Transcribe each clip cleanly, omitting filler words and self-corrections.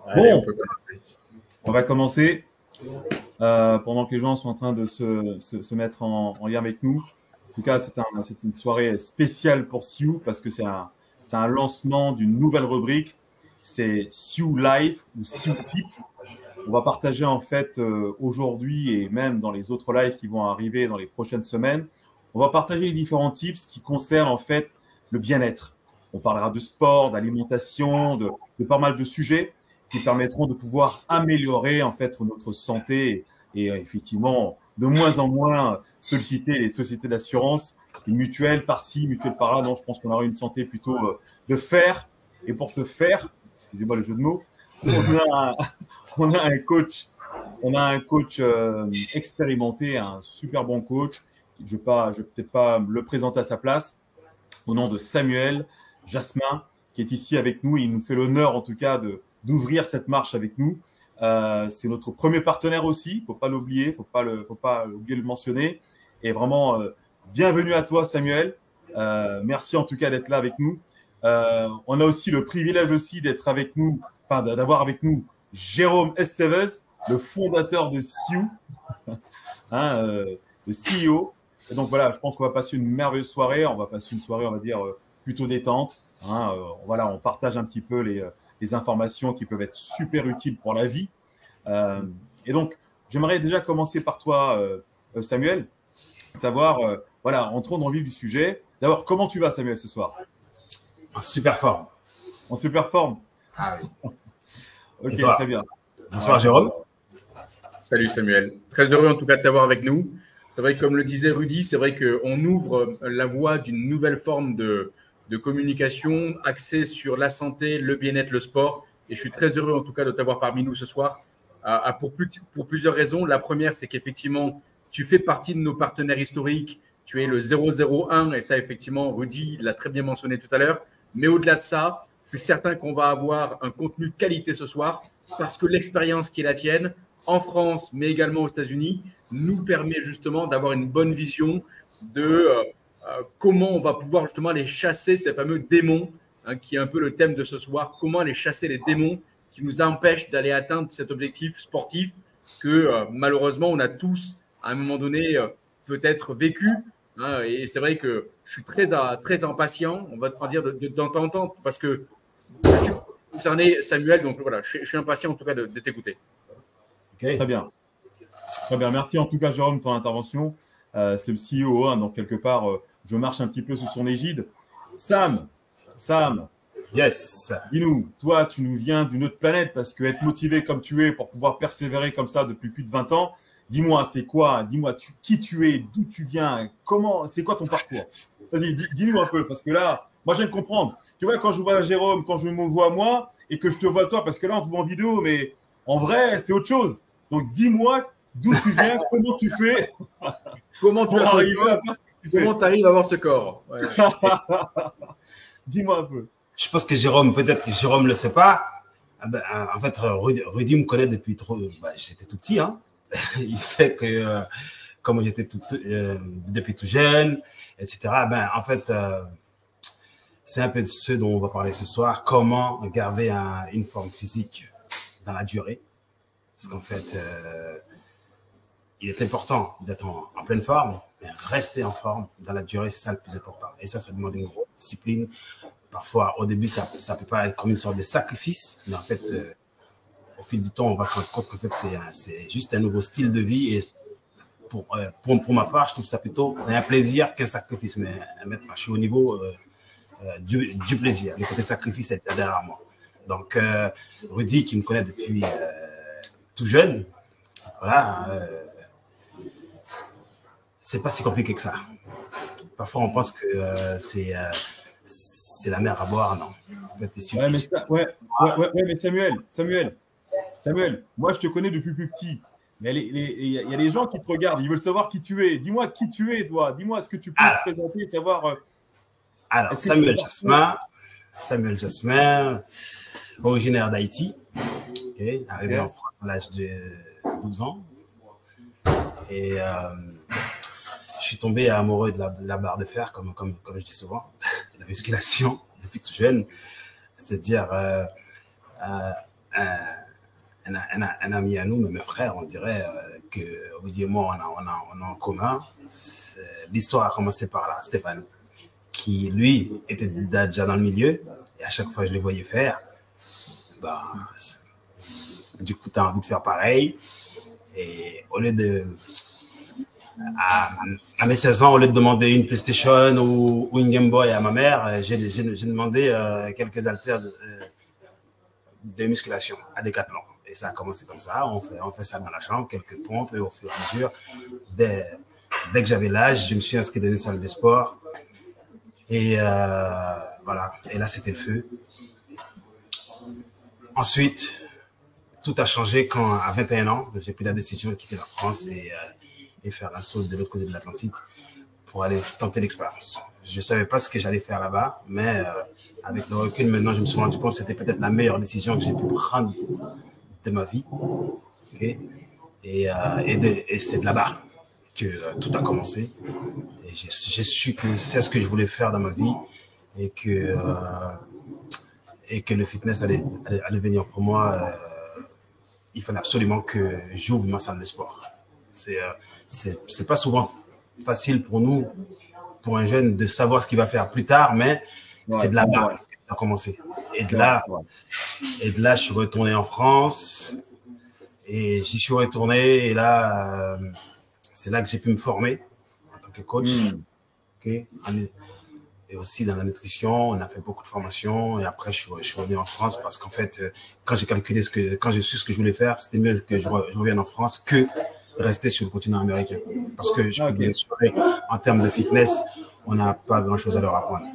Allez, on Bon, peut commencer. on va commencer. Pendant que les gens sont en train de se mettre en lien avec nous. En tout cas, c'est une soirée spéciale pour Sioux parce que c'est un lancement d'une nouvelle rubrique. C'est Sioux Life ou Sioux Tips. On va partager en fait aujourd'hui et même dans les autres lives qui vont arriver dans les prochaines semaines, on va partager les différents tips qui concernent en fait le bien-être. On parlera de sport, d'alimentation, de pas mal de sujets qui permettront de pouvoir améliorer en fait notre santé et effectivement de moins en moins solliciter les sociétés d'assurance, une mutuelle par-ci, mutuelle par-là. Non, je pense qu'on aura une santé plutôt de fer. Et pour ce faire, excusez-moi le jeu de mots, on a un coach, expérimenté, un super bon coach. Je vais peut-être pas le présenter à sa place, au nom de Samuel Jasmin, qui est ici avec nous. Il nous fait l'honneur, en tout cas, d'ouvrir cette marche avec nous. C'est notre premier partenaire aussi, faut pas l'oublier, faut pas oublier de le mentionner. Et vraiment, bienvenue à toi, Samuel. Merci en tout cas d'être là avec nous. On a aussi le privilège aussi d'être avec nous, enfin d'avoir avec nous Jérôme Estevez, le fondateur de Sioux, le CEO. Et donc voilà, je pense qu'on va passer une merveilleuse soirée. On va passer une soirée, on va dire, plutôt détente. Voilà, on partage un petit peu les informations qui peuvent être super utiles pour la vie. Et donc, j'aimerais déjà commencer par toi, Samuel, savoir, voilà, entrons dans le vif du sujet. D'abord, comment tu vas, Samuel, ce soir? En super forme. En super forme. Ah oui. Ok, très bien. Bonsoir, Jérôme. Salut Samuel. Très heureux en tout cas de t'avoir avec nous. C'est vrai que comme le disait Rudy, c'est vrai qu'on ouvre la voie d'une nouvelle forme de communication axée sur la santé, le bien-être, le sport. Et je suis très heureux en tout cas de t'avoir parmi nous ce soir pour plusieurs raisons. La première, c'est qu'effectivement, tu fais partie de nos partenaires historiques. Tu es le 001 et ça, effectivement, Rudy l'a très bien mentionné tout à l'heure. Mais au-delà de ça, je suis certain qu'on va avoir un contenu de qualité ce soir parce que l'expérience qui est la tienne, en France, mais également aux États-Unis, nous permet justement d'avoir une bonne vision de comment on va pouvoir justement aller chasser ces fameux démons, qui est un peu le thème de ce soir, comment aller chasser les démons qui nous empêchent d'aller atteindre cet objectif sportif que malheureusement on a tous à un moment donné peut-être vécu. Et c'est vrai que je suis très impatient, on va dire, d'en t'entendre parce que je suis concerné, Samuel, donc voilà, je suis impatient en tout cas de t'écouter. Okay. Très bien. Très bien. Merci en tout cas, Jérôme, de ton intervention. C'est le CEO, donc quelque part, je marche un petit peu sous son égide. Sam, yes. Dis-nous, toi, tu nous viens d'une autre planète parce que être motivé comme tu es pour pouvoir persévérer comme ça depuis plus de 20 ans, dis-moi, c'est quoi? Dis-moi qui tu es, d'où tu viens, c'est quoi ton parcours? Vas-y, dis-nous un peu parce que là, moi, je viens de comprendre. Tu vois, quand je vois Jérôme, quand je me vois moi et que je te vois toi, parce que là, on te voit en vidéo, mais en vrai, c'est autre chose. Donc, dis-moi d'où tu viens, comment tu fais. Comment tu arrives à avoir ce corps? Ouais. Dis-moi un peu. Je pense que Jérôme, peut-être que Jérôme ne le sait pas. En fait, Rudy me connaît depuis j'étais tout petit. Hein. Il sait que comme j'étais depuis tout jeune, etc. En fait, c'est un peu de ce dont on va parler ce soir. Comment garder une forme physique dans la durée. Parce qu'en fait, il est important d'être en pleine forme, mais rester en forme dans la durée, c'est ça le plus important. Et ça demande une grosse discipline. Parfois, au début, ça peut pas être comme une sorte de sacrifice, mais en fait, au fil du temps, on va se rendre compte qu'en fait, c'est juste un nouveau style de vie. Et pour ma part, je trouve ça plutôt un plaisir qu'un sacrifice. Mais je suis au niveau du plaisir. Le côté sacrifice est derrière moi. Donc, Rudy, qui me connaît depuis tout jeune, voilà, c'est pas si compliqué que ça. Parfois, on pense que c'est la mer à boire, non. En fait, mais Samuel, moi, je te connais depuis plus petit. Mais il y a des gens qui te regardent, ils veulent savoir qui tu es. Dis-moi qui tu es, toi. Dis-moi, est-ce que tu peux te présenter et savoir… Alors, Samuel Jasmin, originaire d'Haïti, arrivé en France à l'âge de 12 ans. Et je suis tombé amoureux de la barre de fer, comme je dis souvent, la musculation depuis tout jeune. C'est-à-dire un ami à nous, mes frères, on dirait que Rudy et moi, on a en commun. L'histoire a commencé par là, Stéphane, qui, lui, était déjà dans le milieu. Et à chaque fois que je le voyais faire, bah, du coup, tu as envie de faire pareil. Et au lieu de... À mes 16 ans, au lieu de demander une PlayStation ou une Game Boy à ma mère, j'ai demandé quelques haltères de musculation à Decathlon. Et ça a commencé comme ça. On fait ça dans la chambre, quelques pompes, et au fur et à mesure, dès que j'avais l'âge, je me suis inscrit dans une salle de sport. Et voilà. Et là, c'était le feu. Ensuite, tout a changé quand, à 21 ans, j'ai pris la décision de quitter la France et faire un saut de l'autre côté de l'Atlantique pour aller tenter l'expérience. Je ne savais pas ce que j'allais faire là-bas, mais avec le recul, maintenant, je me suis rendu compte que c'était peut-être la meilleure décision que j'ai pu prendre de ma vie. Okay? Et c'est de là-bas que tout a commencé. Et j'ai su que c'est ce que je voulais faire dans ma vie et que le fitness allait venir pour moi. Il fallait absolument que j'ouvre ma salle de sport. C'est pas souvent facile pour nous, pour un jeune, de savoir ce qu'il va faire plus tard, mais c'est de là-bas que ça a commencé. Et de là, je suis retourné en France et j'y suis retourné. Et là, c'est là que j'ai pu me former en tant que coach. Okay. Et aussi dans la nutrition, on a fait beaucoup de formations. Et après, je suis revenu en France parce qu'en fait, quand j'ai calculé quand j'ai su ce que je voulais faire, c'était mieux que je revienne en France que rester sur le continent américain. Parce que je peux vous assurer, en termes de fitness, on n'a pas grand-chose à leur apprendre.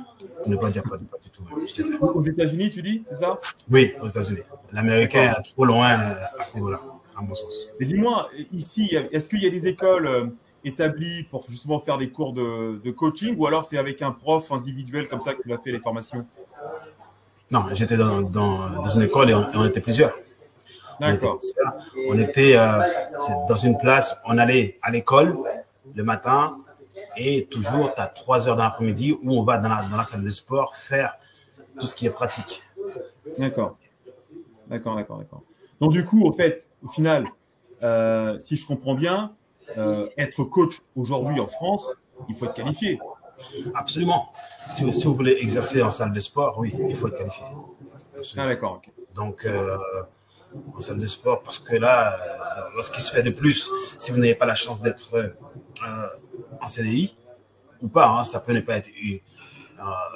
Pour ne pas dire pas du tout. Je dirais. Aux États-Unis, tu dis, c'est ça? Oui, aux États-Unis. L'américain est trop loin à ce niveau-là, à mon sens. Mais dis-moi, ici, est-ce qu'il y a des écoles établies pour justement faire des cours de coaching, ou alors c'est avec un prof individuel comme ça que tu as fait les formations? Non, j'étais dans une école et on était plusieurs. D'accord. On était dans une place, on allait à l'école le matin et toujours, tu as 3 heures dans l'après-midi où on va dans la salle de sport faire tout ce qui est pratique. D'accord. Donc, du coup, au final, si je comprends bien, être coach aujourd'hui en France, il faut être qualifié. Absolument. Si vous voulez exercer en salle de sport, oui, il faut être qualifié. Ah, d'accord. Okay. Donc, en salle de sport, parce que là, ce qui se fait de plus, si vous n'avez pas la chance d'être en CDI ou pas, hein, ça peut ne pas être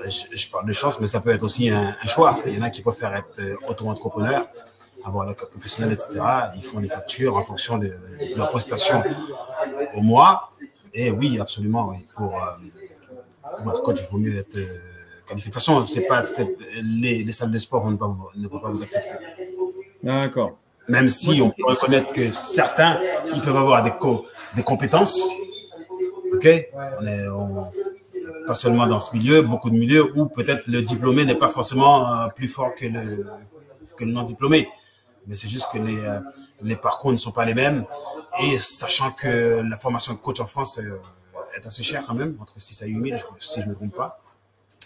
je parle de chance, mais ça peut être aussi un choix. Il y en a qui préfèrent être auto-entrepreneur, avoir le cas professionnel, etc. Ils font des factures en fonction de leurs prestations au mois. Et oui, absolument, oui, pour être coach, il vaut mieux être qualifié. De toute façon, les salles de sport ne peuvent pas vous accepter. D'accord. Même si on peut reconnaître que certains, ils peuvent avoir des compétences. OK? Pas seulement dans ce milieu, beaucoup de milieux où peut-être le diplômé n'est pas forcément plus fort que le non-diplômé. Mais c'est juste que les parcours ne sont pas les mêmes. Et sachant que la formation de coach en France est assez chère quand même, entre 6 à 8 000, si je ne me trompe pas.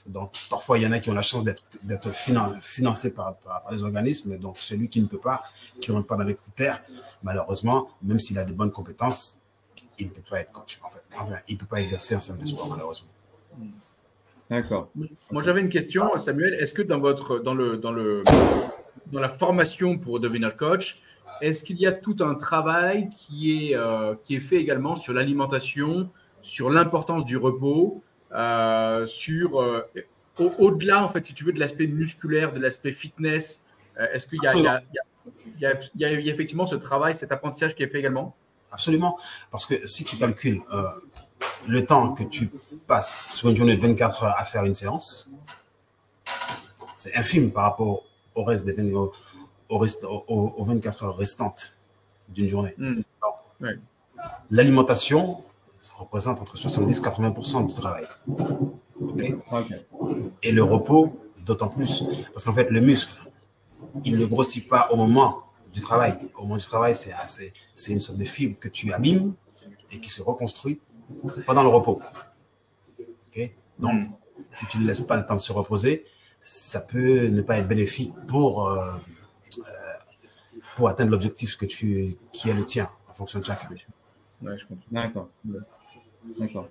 Donc, parfois, il y en a qui ont la chance d'être financés par les organismes. Donc, celui qui ne peut pas, qui ne rentre pas dans les critères, malheureusement, même s'il a des bonnes compétences, il ne peut pas être coach. En fait. Enfin, il ne peut pas exercer en salle de sport, malheureusement. D'accord. Moi, j'avais une question, Samuel. Est-ce que dans la formation pour devenir coach, est-ce qu'il y a tout un travail qui est fait également sur l'alimentation, sur l'importance du repos, au-delà, en fait, si tu veux, de l'aspect musculaire, de l'aspect fitness, est-ce qu'il y a effectivement ce travail, cet apprentissage qui est fait également? Absolument. Parce que si tu calcules le temps que tu passes sur une journée de 24 heures à faire une séance, c'est infime par rapport au reste aux 24 heures restantes d'une journée. Ouais. L'alimentation, ça représente entre 70 et 80% du travail. Okay? Et le repos, d'autant plus. Parce qu'en fait, le muscle, il ne grossit pas au moment du travail. Au moment du travail, c'est une sorte de fibre que tu abîmes et qui se reconstruit pendant le repos. Okay? Donc, si tu ne laisses pas le temps de se reposer, ça peut ne pas être bénéfique pour pour atteindre l'objectif qui est le tien en fonction de chacun. Ouais, je comprends. D'accord. D'accord.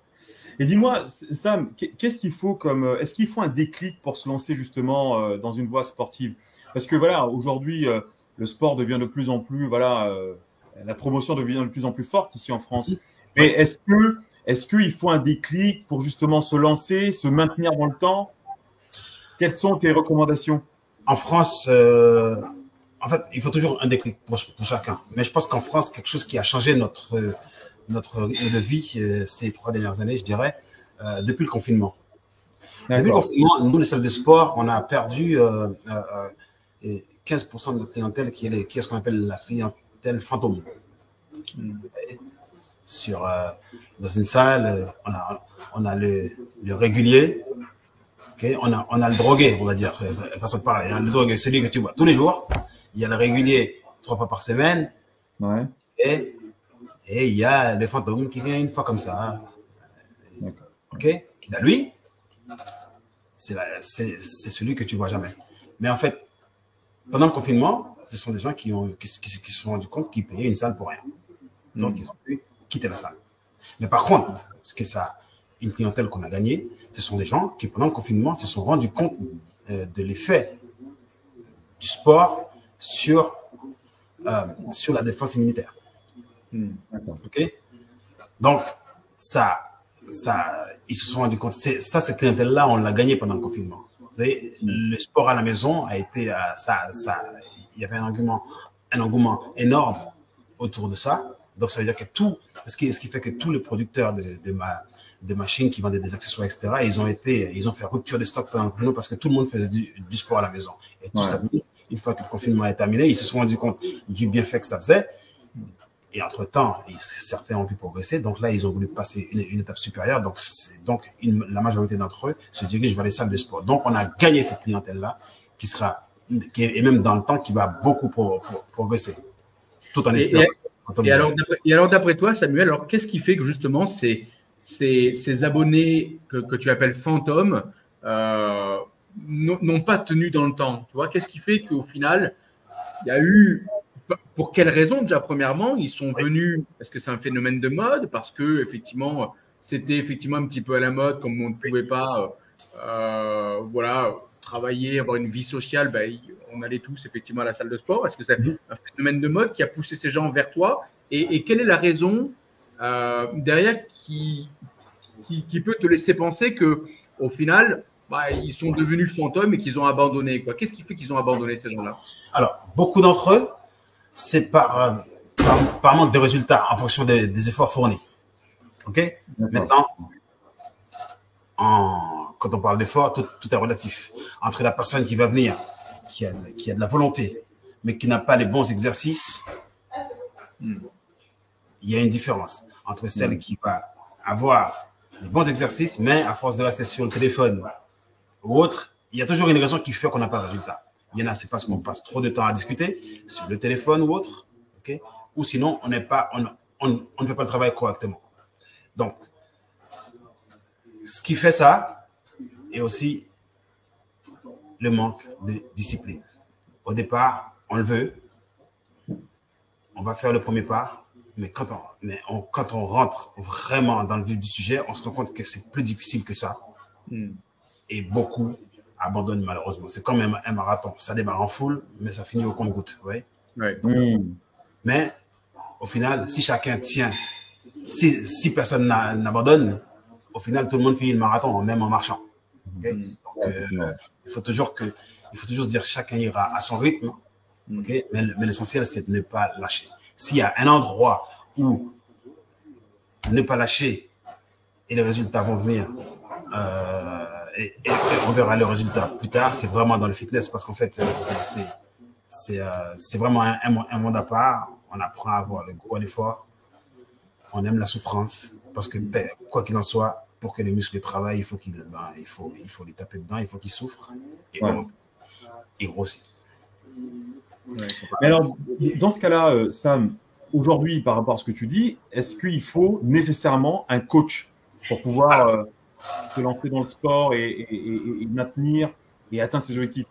Et dis-moi, Sam, qu'est-ce qu'il faut comme, est-ce qu'il faut un déclic pour se lancer justement dans une voie sportive? Parce que voilà, aujourd'hui, le sport devient de plus en plus, voilà, la promotion devient de plus en plus forte ici en France. Mais est-ce qu'il faut un déclic pour justement se lancer, se maintenir dans le temps? Quelles sont tes recommandations? En France, en fait, il faut toujours un déclic pour chacun. Mais je pense qu'en France, quelque chose qui a changé notre rythme de vie ces 3 dernières années, je dirais, depuis le confinement. Depuis le confinement, nous, les salles de sport, on a perdu 15% de notre clientèle qui est ce qu'on appelle la clientèle fantôme. Dans une salle, on a le régulier, okay? On a le drogué, on va dire, façon de parler. Hein? Le drogué, celui que tu vois tous les jours. Il y a le régulier 3 fois par semaine. Ouais. Et il y a le fantôme qui vient une fois comme ça. OK? Ben lui, c'est celui que tu vois jamais. Mais en fait, pendant le confinement, ce sont des gens qui se sont rendus compte qu'ils payaient une salle pour rien. Donc, ils ont pu quitter la salle. Mais par contre, une clientèle qu'on a gagnée, ce sont des gens qui, pendant le confinement, se sont rendus compte de l'effet du sport sur la défense immunitaire. OK? Donc, ils se sont rendus compte. Cette clientèle-là, on l'a gagnée pendant le confinement. Vous savez, le sport à la maison a été, il y avait un engouement énorme autour de ça. Donc, ça veut dire que ce qui fait que tous les producteurs de machines qui vendaient des accessoires, etc., ils ont fait rupture des stocks pendant le confinement parce que tout le monde faisait du sport à la maison. Et tout ça, une fois que le confinement est terminé, ils se sont rendus compte du bienfait que ça faisait. Et entre-temps, certains ont pu progresser. Donc là, ils ont voulu passer une étape supérieure. Donc la majorité d'entre eux se dirigent vers les salles de sport. Donc, on a gagné cette clientèle-là et même dans le temps, qui va beaucoup progresser. Tout en espérant. Et alors, d'après toi, Samuel, alors qu'est-ce qui fait que justement ces abonnés que tu appelles fantômes n'ont pas tenu dans le temps? Tu vois, qu'est-ce qui fait qu'au final, il y a eu… Pour quelles raisons, déjà, premièrement, ils sont venus? Est-ce que c'est un phénomène de mode? Parce que, effectivement, c'était effectivement un petit peu à la mode, comme on ne pouvait pas voilà, travailler, avoir une vie sociale, on allait tous effectivement à la salle de sport. Est-ce que c'est un phénomène de mode qui a poussé ces gens vers toi? Et quelle est la raison derrière qui peut te laisser penser qu'au final, ils sont devenus fantômes et qu'ils ont abandonné, quoi? Qu'est-ce qui fait qu'ils ont abandonné, ces gens-là? Alors, beaucoup d'entre eux, c'est par manque de résultats en fonction des efforts fournis. OK? Maintenant, quand on parle d'efforts, tout est relatif. Entre la personne qui va venir, qui a de la volonté, mais qui n'a pas les bons exercices, il y a une différence entre celle qui va avoir les bons exercices, mais à force de rester sur le téléphone ou autre, il y a toujours une raison qui fait qu'on n'a pas de résultat. Il y en a, c'est parce qu'on passe trop de temps à discuter sur le téléphone ou autre, okay? Ou sinon, on ne fait pas le travail correctement. Donc, ce qui fait ça est aussi le manque de discipline. Au départ, on le veut, on va faire le premier pas, mais quand on rentre vraiment dans le vif du sujet, on se rend compte que c'est plus difficile que ça. Et beaucoup abandonnent malheureusement. C'est comme un marathon. Ça démarre en foule, mais ça finit au compte-gouttes. Ouais. Mais au final, si chacun tient, si personne n'abandonne, au final, tout le monde finit le marathon, même en marchant. Okay? Donc, il faut toujours se dire chacun ira à son rythme. Okay? Mais l'essentiel, c'est de ne pas lâcher. S'il y a un endroit où ne pas lâcher et les résultats vont venir, et on verra le résultat plus tard, c'est vraiment dans le fitness, parce qu'en fait, c'est vraiment un monde à part. On apprend à avoir le goût à l'effort. On aime la souffrance, parce que quoi qu'il en soit, pour que les muscles travaillent, il faut les taper dedans, il faut qu'ils souffrent et grossissent. Mais alors, dans ce cas-là, Sam, aujourd'hui, par rapport à ce que tu dis, est-ce qu'il faut nécessairement un coach pour pouvoir se lancer dans le sport et maintenir et atteindre ses objectifs?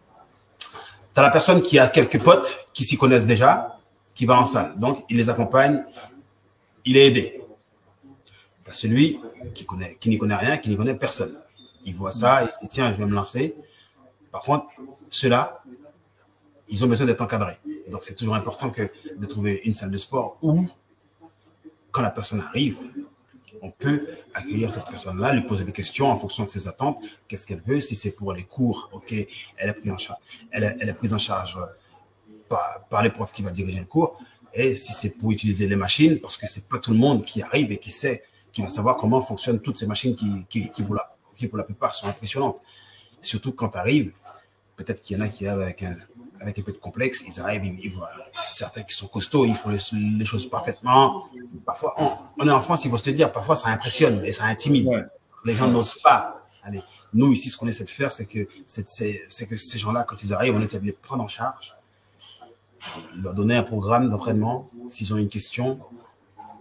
Tu as la personne qui a quelques potes qui s'y connaissent déjà, qui va en salle. Donc, il les accompagne, il est aidé. Il y a celui qui n'y connaît rien, qui n'y connaît personne. Il voit ça, il se dit, tiens, je vais me lancer. Par contre, ceux-là, ils ont besoin d'être encadrés. Donc, c'est toujours important de trouver une salle de sport où, quand la personne arrive, on peut accueillir cette personne-là, lui poser des questions en fonction de ses attentes. Qu'est-ce qu'elle veut? Si c'est pour les cours, OK, elle est prise en charge par les profs qui va diriger le cours. Et si c'est pour utiliser les machines, parce que c'est pas tout le monde qui arrive et qui va savoir comment fonctionnent toutes ces machines qui pour la plupart sont impressionnantes. Surtout quand tu arrives, peut-être qu'il y en a qui arrivent avec un peu de complexe, ils arrivent, ils voient certains qui sont costauds, ils font les choses parfaitement. Parfois, on est en France, il faut se dire, parfois ça impressionne et ça intimide. Ouais. Les gens n'osent pas. Allez, nous ici, ce qu'on essaie de faire, c'est que ces gens-là, quand ils arrivent, on essaie de les prendre en charge, leur donner un programme d'entraînement. S'ils ont une question,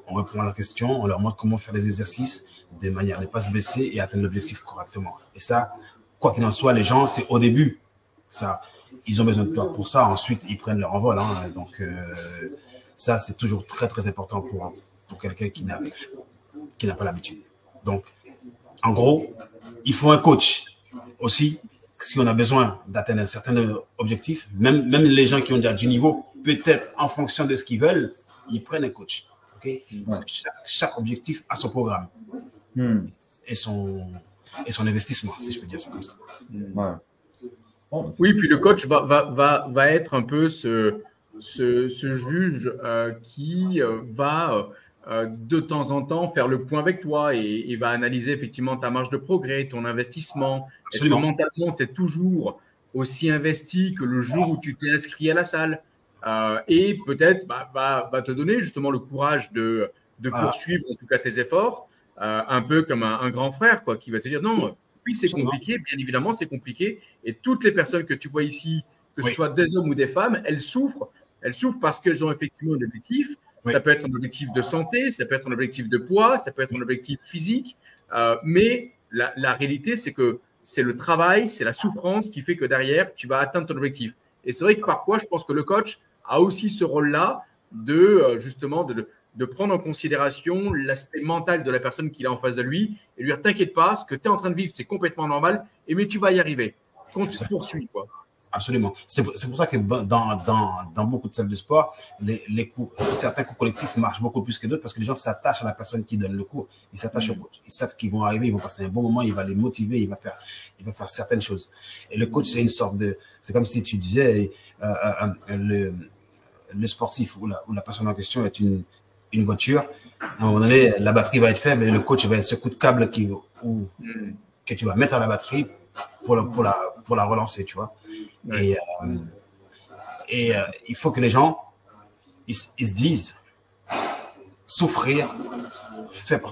on répond à la question, on leur montre comment faire les exercices de manière à ne pas se blesser et atteindre l'objectif correctement. Et ça, quoi qu'il en soit, les gens, c'est au début, ça, ils ont besoin de toi pour ça. Ensuite, ils prennent leur envol. Hein. Donc, ça, c'est toujours très, très important pour quelqu'un qui n'a pas l'habitude. Donc, en gros, il faut un coach aussi. Si on a besoin d'atteindre un certain objectif, même les gens qui ont déjà du niveau, peut-être en fonction de ce qu'ils veulent, ils prennent un coach. Okay? Parce que chaque objectif a son programme et son investissement, si je peux dire ça comme ça. Ouais. Oui, puis le coach va être un peu ce juge qui va de temps en temps faire le point avec toi et va analyser effectivement ta marge de progrès, ton investissement. Est-ce que mentalement, tu es toujours aussi investi que le jour où tu t'es inscrit à la salle et peut-être va te donner justement le courage de poursuivre en tout cas tes efforts, un peu comme un grand frère quoi, qui va te dire non, oui, c'est compliqué, bien évidemment, c'est compliqué. Et toutes les personnes que tu vois ici, que ce soit des hommes ou des femmes, elles souffrent. Elles souffrent parce qu'elles ont effectivement un objectif. Oui. Ça peut être un objectif de santé, ça peut être un objectif de poids, ça peut être un objectif physique. Mais la réalité, c'est que c'est le travail, c'est la souffrance qui fait que derrière, tu vas atteindre ton objectif. Et c'est vrai que parfois, je pense que le coach a aussi ce rôle-là justement de prendre en considération l'aspect mental de la personne qu'il a en face de lui et lui dire t'inquiète pas, ce que tu es en train de vivre, c'est complètement normal, mais tu vas y arriver. Quand tu poursuis, quoi. Absolument. C'est pour ça que dans beaucoup de salles de sport, certains cours collectifs marchent beaucoup plus que d'autres parce que les gens s'attachent à la personne qui donne le cours. Ils s'attachent au coach. Ils savent qu'ils vont arriver, ils vont passer un bon moment, il va les motiver, il va faire certaines choses. Et le coach, c'est une sorte c'est comme si tu disais, le sportif ou la personne en question est une voiture, à un moment donné, la batterie va être faible et le coach va être ce coup de câble que tu vas mettre à la batterie pour la relancer, tu vois. Et il faut que les gens, ils se disent, souffrir,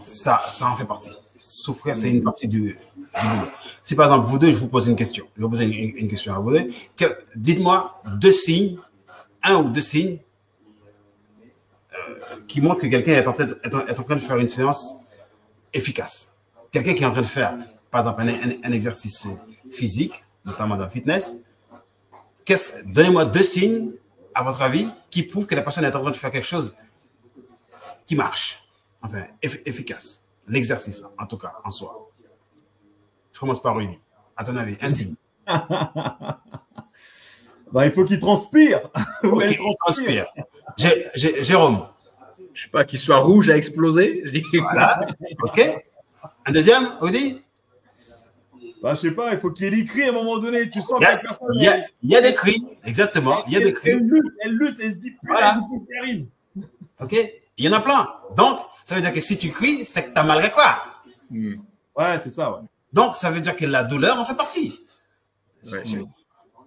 ça en fait partie. Souffrir, c'est une partie du boulot. Si par exemple, vous deux, je vous pose une question, je vais poser une question à vous deux. Dites-moi un ou deux signes qui montre que quelqu'un est en train de faire une séance efficace. Quelqu'un qui est en train de faire, par exemple, un exercice physique, notamment dans le fitness. Donnez-moi deux signes, à votre avis, qui prouvent que la personne est en train de faire quelque chose qui marche, enfin, efficace. L'exercice, en tout cas, en soi. Je commence par Rudy. À ton avis, un signe. Il faut qu'il transpire. Okay, il transpire. Jérôme. Je sais pas, qu'il soit rouge à exploser. Voilà. OK. Un deuxième, Rudy? Je sais pas, il faut qu'il y ait des cris à un moment donné. Tu sens que la personne. Il y a des cris, exactement. Il y a des cris. Elle lutte, elle se dit, voilà. Qui arrive. OK. Il y en a plein. Donc, ça veut dire que si tu cries, c'est que tu as mal quelque part. Ouais, c'est ça, ouais. Donc, ça veut dire que la douleur en fait partie. Ouais.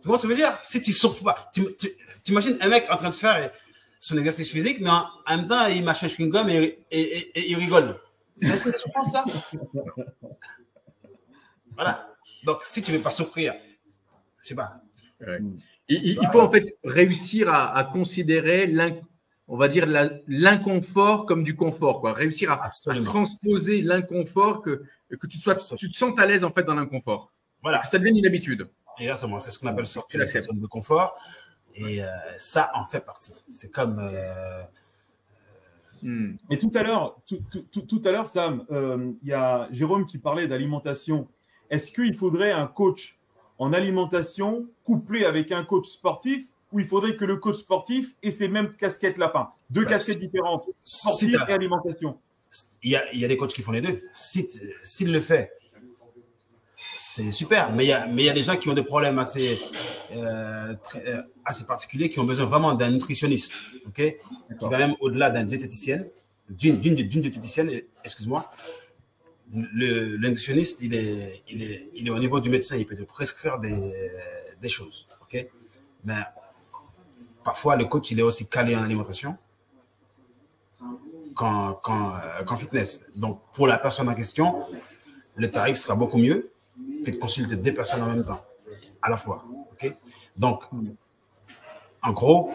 Comment ça veut dire? Si tu souffres pas, tu imagines un mec en train de faire son exercice physique, mais en même temps, il mâche un chewing-gum et il rigole. C'est assez souffrant, ça. Voilà. Donc, si tu ne veux pas souffrir, je sais pas. Ouais. Il faut en fait réussir à considérer on va dire l'inconfort comme du confort, quoi. Réussir à transposer l'inconfort, que tu te sens à l'aise en fait dans l'inconfort. Voilà. Que ça devienne une habitude. Exactement. C'est ce qu'on appelle sortir de sa zone de confort. Et ça en fait partie. C'est comme… Et tout à l'heure, Sam, il y a Jérôme qui parlait d'alimentation. Est-ce qu'il faudrait un coach en alimentation couplé avec un coach sportif, ou il faudrait que le coach sportif ait ces mêmes casquettes lapins? Deux casquettes différentes, sportif et alimentation. Il y a des coachs qui font les deux. S'il le fait, c'est super. Mais il y a des gens qui ont des problèmes assez particuliers, qui ont besoin vraiment d'un nutritionniste, qui va même au-delà d'une diététicienne, excuse-moi. Le nutritionniste, il est au niveau du médecin, il peut te prescrire des choses, mais parfois le coach, il est aussi calé en alimentation qu'en fitness. Donc pour la personne en question, le tarif sera beaucoup mieux que de consulter deux personnes en même temps, à la fois. Donc en gros,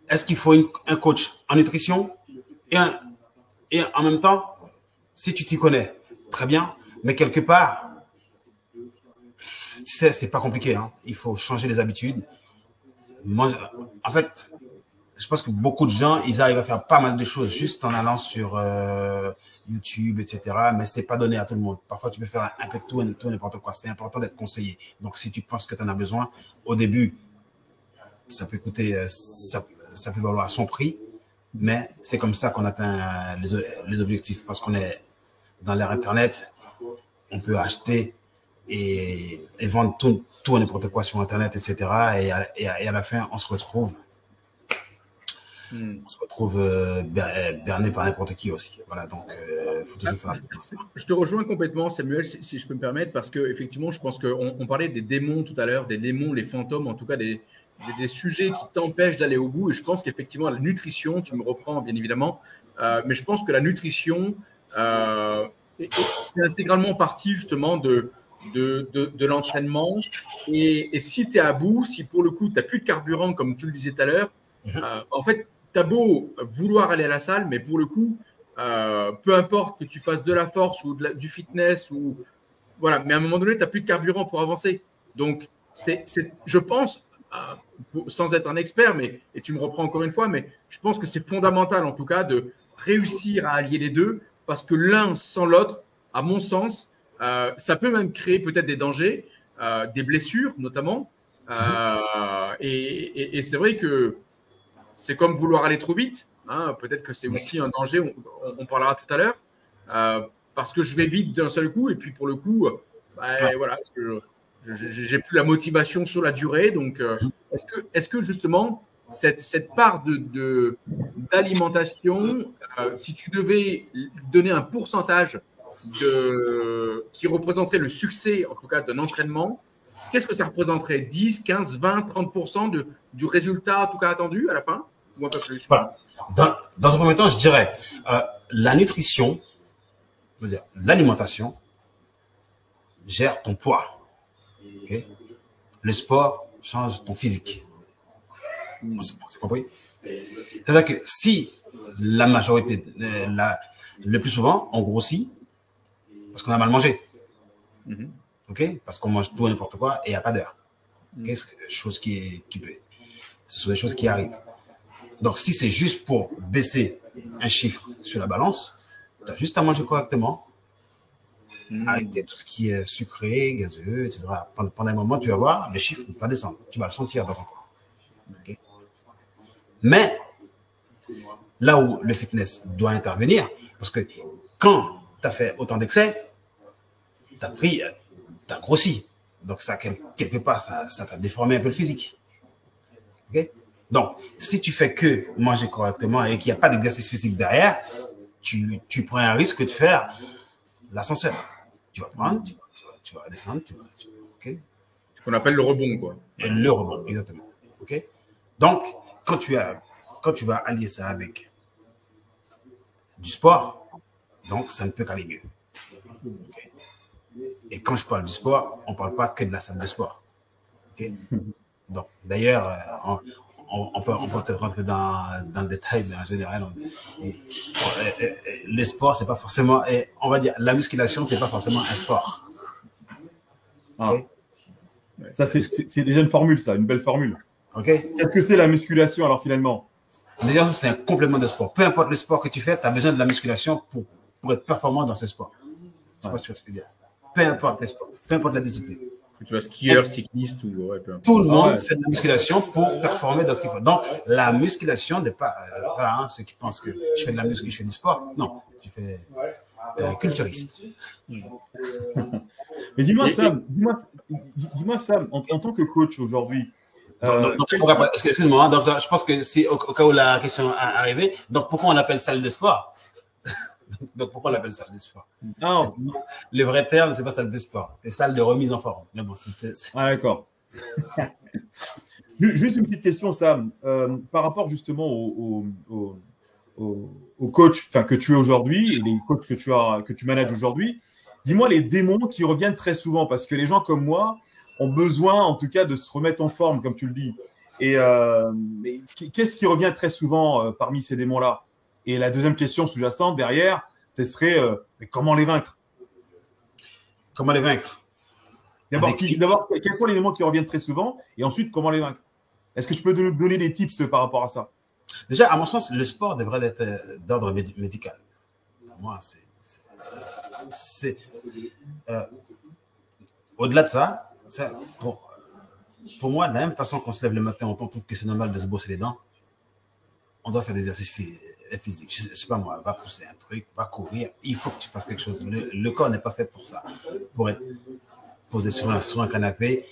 est-ce qu'il faut un coach en nutrition et en même temps, si tu t'y connais, très bien, mais quelque part, tu sais, c'est pas compliqué, hein. Il faut changer les habitudes. Moi, en fait, je pense que beaucoup de gens, ils arrivent à faire pas mal de choses juste en allant sur YouTube, etc. Mais c'est pas donné à tout le monde. Parfois, tu peux faire un peu de tout et n'importe quoi. C'est important d'être conseillé. Donc, si tu penses que tu en as besoin, au début, ça peut coûter, ça peut valoir son prix. Mais c'est comme ça qu'on atteint les objectifs, parce qu'on est dans l'ère Internet, on peut acheter et vendre tout et n'importe quoi sur Internet, etc. Et à la fin, on se retrouve berné par n'importe qui aussi. Voilà, donc il faut toujours faire attention. Je te rejoins complètement, Samuel, si je peux me permettre, parce qu'effectivement, je pense qu'on parlait des démons tout à l'heure, des démons, les fantômes, en tout cas des sujets qui t'empêchent d'aller au bout. Et je pense qu'effectivement, la nutrition, tu me reprends bien évidemment, mais je pense que la nutrition est intégralement partie justement de l'entraînement. Et si tu es à bout, si pour le coup, tu n'as plus de carburant, comme tu le disais tout à l'heure, en fait, tu as beau vouloir aller à la salle, mais pour le coup, peu importe que tu fasses de la force ou du fitness, voilà, mais à un moment donné, tu n'as plus de carburant pour avancer. Donc, je pense, sans être un expert, et tu me reprends encore une fois, mais je pense que c'est fondamental en tout cas de réussir à allier les deux, parce que l'un sans l'autre, à mon sens, ça peut même créer peut-être des dangers, des blessures notamment. Et c'est vrai que c'est comme vouloir aller trop vite. Hein, peut-être que c'est aussi un danger, on parlera tout à l'heure, parce que je vais vite d'un seul coup, et puis pour le coup, voilà, j'ai plus la motivation sur la durée. Donc, est-ce que justement, cette part d'alimentation, si tu devais donner un pourcentage qui représenterait le succès, en tout cas, d'un entraînement, qu'est-ce que ça représenterait? 10, 15, 20, 30% du résultat, en tout cas, attendu à la fin? Ou un peu plus? Voilà. Dans un premier temps, je dirais la nutrition, l'alimentation gère ton poids. Le sport change ton physique. C'est compris? C'est-à-dire que si la majorité, le plus souvent, on grossit parce qu'on a mal mangé. Parce qu'on mange tout et n'importe quoi et il n'y a pas d'heure. Ce sont des choses qui arrivent. Donc, si c'est juste pour baisser un chiffre sur la balance, tu as juste à manger correctement, arrêter tout ce qui est sucré, gazeux, etc. Pendant un moment, tu vas voir, le chiffre va descendre. Tu vas le sentir dans ton corps. Mais là où le fitness doit intervenir, parce que quand tu as fait autant d'excès, tu as grossi. Donc, ça, quelque part, ça t'a déformé un peu le physique. Donc, si tu fais que manger correctement et qu'il n'y a pas d'exercice physique derrière, tu prends un risque de faire l'ascenseur. Tu vas prendre, tu vas descendre, Ce qu'on appelle le rebond, quoi. Et le rebond, exactement. Donc, quand tu vas allier ça avec du sport, donc ça ne peut qu'aller mieux. Et quand je parle du sport, on ne parle pas que de la salle de sport. Donc, d'ailleurs, on peut peut-être rentrer dans le détail, mais en général, le sport, c'est pas forcément, on va dire, la musculation, c'est pas forcément un sport. Ça, c'est déjà une formule, ça, une belle formule. Ok? Qu'est-ce que c'est la musculation alors finalement? Déjà, c'est un complément de sport. Peu importe le sport que tu fais, tu as besoin de la musculation pour être performant dans ce sport. Je sais pas si tu vois ce que je veux dire. Peu importe le sport, peu importe la discipline. Que tu sois skieur, cycliste ou ouais, peu importe. Tout le monde fait de la musculation pour performer dans ce qu'il faut. Donc, la musculation n'est pas, voilà, ceux qui pensent que je fais de la muscu, je fais du sport. Non, je fais culturiste. Mais dis-moi Sam, en tant que coach aujourd'hui. Excuse-moi, donc, je pense que c'est au cas où la question est arrivée. Donc, pourquoi on appelle salle de sport? Donc, pourquoi on l'appelle salle de sport? Non. Le vrai terme, c'est pas salle de sport, c'est salle de remise en forme. Mais bon, ah, d'accord. Juste une petite question, Sam. Par rapport justement au coach que tu es aujourd'hui et les coachs que tu manages aujourd'hui, dis-moi les démons qui reviennent très souvent parce que les gens comme moi ont besoin, en tout cas, de se remettre en forme, comme tu le dis. Et qu'est-ce qui revient très souvent parmi ces démons-là? Et la deuxième question sous-jacente derrière, ce serait mais comment les vaincre? Comment les vaincre? D'abord, quels sont les éléments qui reviennent très souvent? Et ensuite, comment les vaincre? Est-ce que tu peux nous donner des tips par rapport à ça? Déjà, à mon sens, le sport devrait être d'ordre médical. Pour moi, c'est au-delà de ça, pour moi, de la même façon qu'on se lève le matin, on trouve que c'est normal de se brosser les dents, on doit faire des exercices physiques. Je ne sais pas moi, va pousser un truc, va courir. Il faut que tu fasses quelque chose. Le corps n'est pas fait pour ça. Pour être posé sur un canapé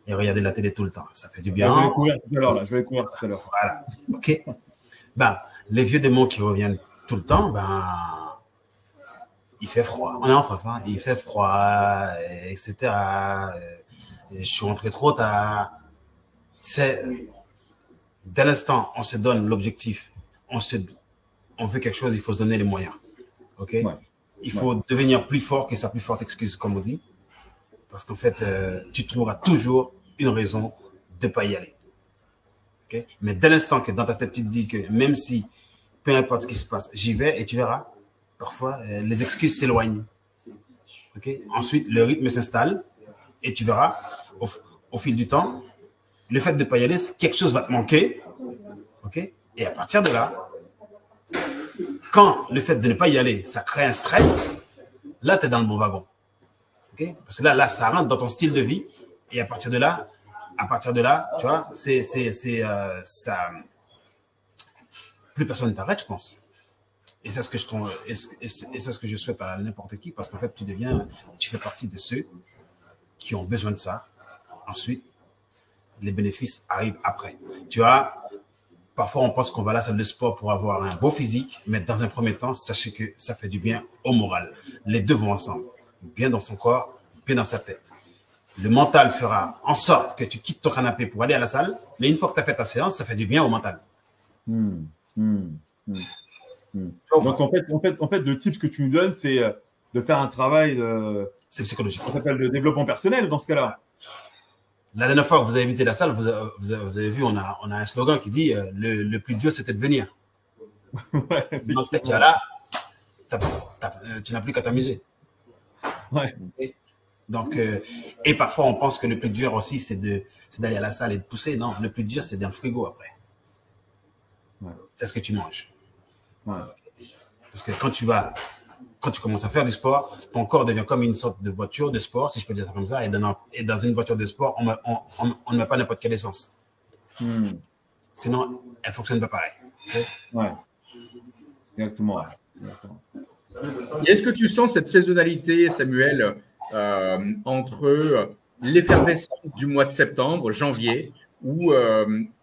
et regarder la télé tout le temps. Ça fait du bien. Je vais courir tout à l'heure. Voilà. OK. Ben, les vieux démons qui reviennent tout le temps, il fait froid. On est en France, hein. Il fait froid, etc. Je suis rentré trop tard. Dès l'instant, on se donne l'objectif, on veut quelque chose, il faut se donner les moyens. OK? Ouais. Il faut devenir plus fort que sa plus forte excuse, comme on dit. Parce qu'en fait, tu trouveras toujours une raison de ne pas y aller. Okay? Mais dès l'instant que dans ta tête, tu te dis que même si, peu importe ce qui se passe, j'y vais et tu verras, parfois, les excuses s'éloignent. Okay? Ensuite, le rythme s'installe et tu verras, au fil du temps, le fait de ne pas y aller, quelque chose va te manquer. Okay? Et à partir de là, quand le fait de ne pas y aller, ça crée un stress, là, tu es dans le bon wagon. Okay? Parce que là, ça rentre dans ton style de vie. Et à partir de là, tu vois, ça. Plus personne ne t'arrête, je pense. Et c'est ce que je souhaite à n'importe qui, parce qu'en fait, tu fais partie de ceux qui ont besoin de ça. Ensuite, les bénéfices arrivent après. Tu vois, parfois, on pense qu'on va à la salle de sport pour avoir un beau physique, mais dans un premier temps, sachez que ça fait du bien au moral. Les deux vont ensemble. Bien dans son corps, bien dans sa tête. Le mental fera en sorte que tu quittes ton canapé pour aller à la salle, mais une fois que tu as fait ta séance, ça fait du bien au mental. Donc, en fait, le tip que tu nous donnes, c'est de faire un travail c'est psychologique. On s'appelle le développement personnel dans ce cas-là. La dernière fois que vous avez visité la salle, vous avez vu, on a un slogan qui dit le plus dur, c'était de venir. Ouais, donc, tu es là, tu n'as plus qu'à t'amuser. Ouais. Donc, et parfois, on pense que le plus dur aussi, c'est d'aller à la salle et de pousser. Non, le plus dur, c'est dans le frigo après. Ouais. C'est ce que tu manges. Ouais. Parce que quand tu commences à faire du sport, ton corps devient comme une sorte de voiture de sport, si je peux dire ça comme ça. Et dans une voiture de sport, on ne met pas n'importe quelle essence. Sinon, elle ne fonctionne pas pareil. Okay? Ouais. Exactement. Est-ce que tu sens cette saisonnalité, Samuel, entre l'effervescence du mois de septembre, janvier, où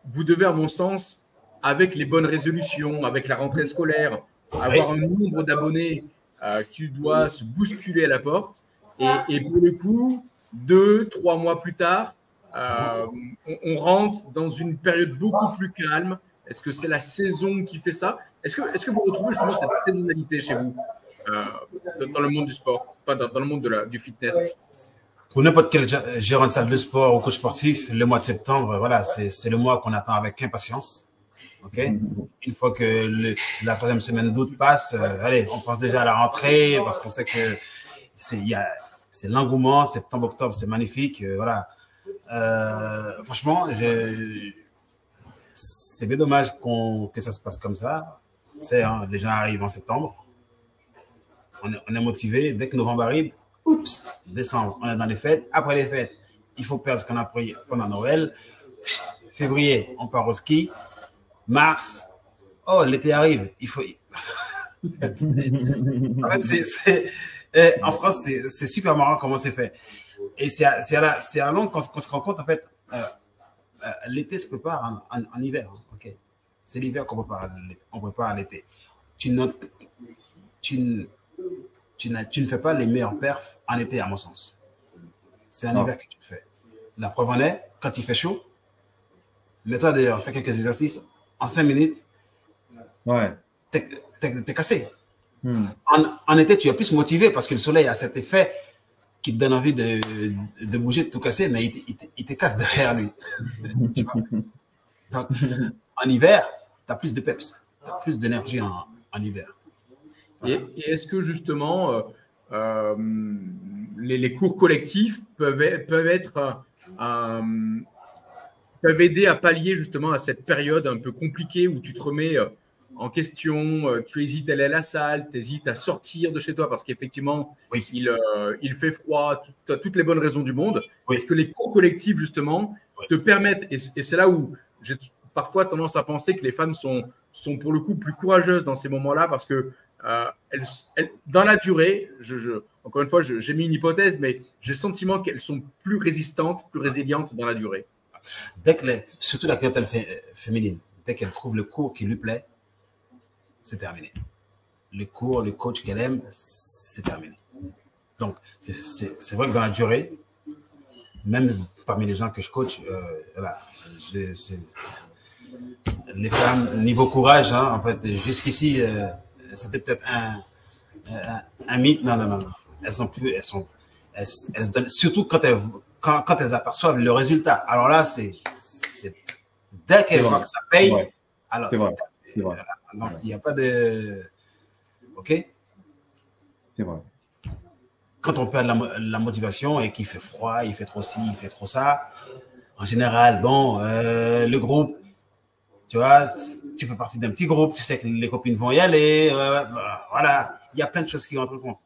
vous devez, à mon sens, avec les bonnes résolutions, avec la rentrée scolaire, avoir un nombre d'abonnés qui doit se bousculer à la porte, et pour le coup, 2-3 mois plus tard, on rentre dans une période beaucoup plus calme. Est-ce que c'est la saison qui fait ça? Est-ce que vous retrouvez justement cette saisonnalité chez vous dans le monde du sport, enfin dans le monde du fitness? Pour n'importe quel gérant de salle de sport ou coach sportif, le mois de septembre, voilà, c'est le mois qu'on attend avec impatience. Okay? Une fois que la troisième semaine d'août passe, allez, on pense déjà à la rentrée parce qu'on sait que c'est l'engouement. Septembre, octobre, c'est magnifique. Voilà. Franchement, c'est bien dommage que ça se passe comme ça. Tu sais, hein, les gens arrivent en septembre. On est motivé. Dès que novembre arrive, oups, décembre, on est dans les fêtes. Après les fêtes, il faut perdre ce qu'on a pris pendant Noël. Février, on part au ski. Mars, oh, l'été arrive. Il faut. En fait, en France, c'est super marrant comment c'est fait. Et c'est à la longue qu'on se rend compte, en fait, l'été se prépare en hiver. Hein, okay. C'est l'hiver qu'on prépare l'été. Tu ne fais pas les meilleurs perfs en été, à mon sens. C'est en hiver que tu le fais. La preuve en est, quand il fait chaud, mets-toi d'ailleurs, fais quelques exercices, en 5 minutes, ouais. t'es cassé. En été, tu es plus motivé parce que le soleil a cet effet qui te donne envie de bouger, de tout casser, mais il te casse derrière lui. Tu vois? Donc, en hiver, tu as plus de peps, tu as plus d'énergie en hiver. Et est-ce que justement, les cours collectifs peuvent aider à pallier justement à cette période un peu compliquée où tu te remets en question, tu hésites à aller à la salle, tu hésites à sortir de chez toi parce qu'effectivement, oui. il fait froid, tu as toutes les bonnes raisons du monde. Oui. Est-ce que les cours collectifs, justement, te permettent, et c'est là où j'ai parfois tendance à penser que les femmes sont pour le coup plus courageuses dans ces moments-là parce que dans la durée, encore une fois, j'ai mis une hypothèse, mais j'ai le sentiment qu'elles sont plus résistantes, plus résilientes dans la durée. Surtout la clientèle féminine, dès qu'elle trouve le cours qui lui plaît, c'est terminé. Le coach qu'elle aime, c'est terminé. Donc, c'est vrai que dans la durée, même parmi les gens que je coach, voilà, les femmes, niveau courage, hein, en fait, jusqu'ici, c'était peut-être un mythe. Non. Elles se donnent, surtout quand elles aperçoivent le résultat. Alors là, dès qu'elles voient que ça paye, ouais. alors c'est vrai. Donc, il n'y a pas de... OK? C'est vrai. Quand on perd la motivation et qu'il fait froid, il fait trop ci, il fait trop ça, en général, bon, le groupe, tu vois, tu fais partie d'un petit groupe, tu sais que les copines vont y aller, voilà, il y a plein de choses qui rentrent en compte.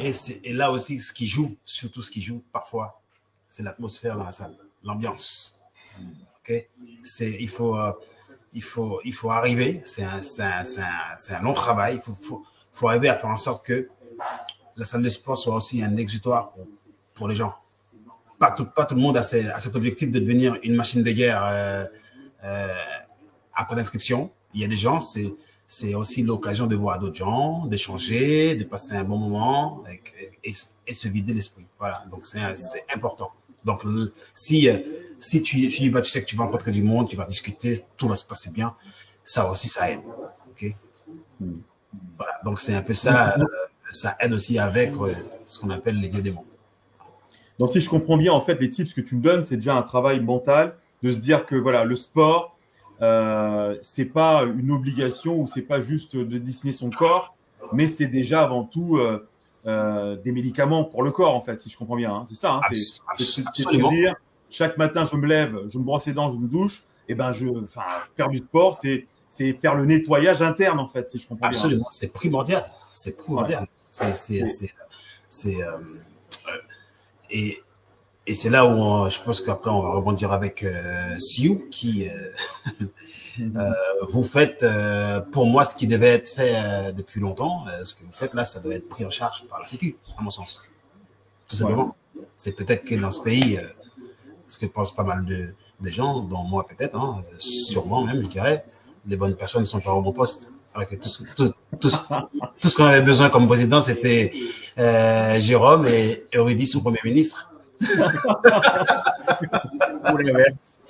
Et là aussi, surtout ce qui joue parfois, c'est l'atmosphère dans la salle, l'ambiance. OK? Il faut arriver, c'est un long travail, il faut arriver à faire en sorte que la salle de sport soit aussi un exutoire pour les gens. Pas tout le monde a cet objectif de devenir une machine de guerre après l'inscription. Il y a des gens, c'est aussi l'occasion de voir d'autres gens, d'échanger, de passer un bon moment et se vider l'esprit. Voilà, donc c'est important. Donc, si tu y vas, tu sais que tu vas rencontrer du monde, tu vas discuter, tout va se passer bien. Ça aussi, ça aide. Okay? Voilà, donc c'est un peu ça. Ça aide aussi avec ce qu'on appelle les deux démons. Donc, si je comprends bien, en fait, les tips que tu me donnes, c'est déjà un travail mental de se dire que voilà, le sport, c'est pas une obligation ou c'est pas juste de dessiner son corps, mais c'est déjà avant tout des médicaments pour le corps, en fait, si je comprends bien. Hein. C'est ça. Hein, c'est de dire, chaque matin, je me lève, je me brosse les dents, je me douche, et ben, faire du sport, c'est faire le nettoyage interne, en fait, si je comprends bien. Absolument, c'est primordial. C'est primordial. Ouais. Et c'est là où je pense qu'après, on va rebondir avec Siou, qui vous faites, pour moi, ce qui devait être fait depuis longtemps. Ce que vous faites là, ça doit être pris en charge par la Sécu, à mon sens. Tout simplement. Ouais. C'est peut-être que dans ce pays, ce que pensent pas mal de gens, dont moi peut-être, hein, sûrement même, je dirais, les bonnes personnes ne sont pas au bon poste. Alors que tout ce qu'on avait besoin comme président, c'était Jérôme et Rudy, son premier ministre. Ou l'inverse.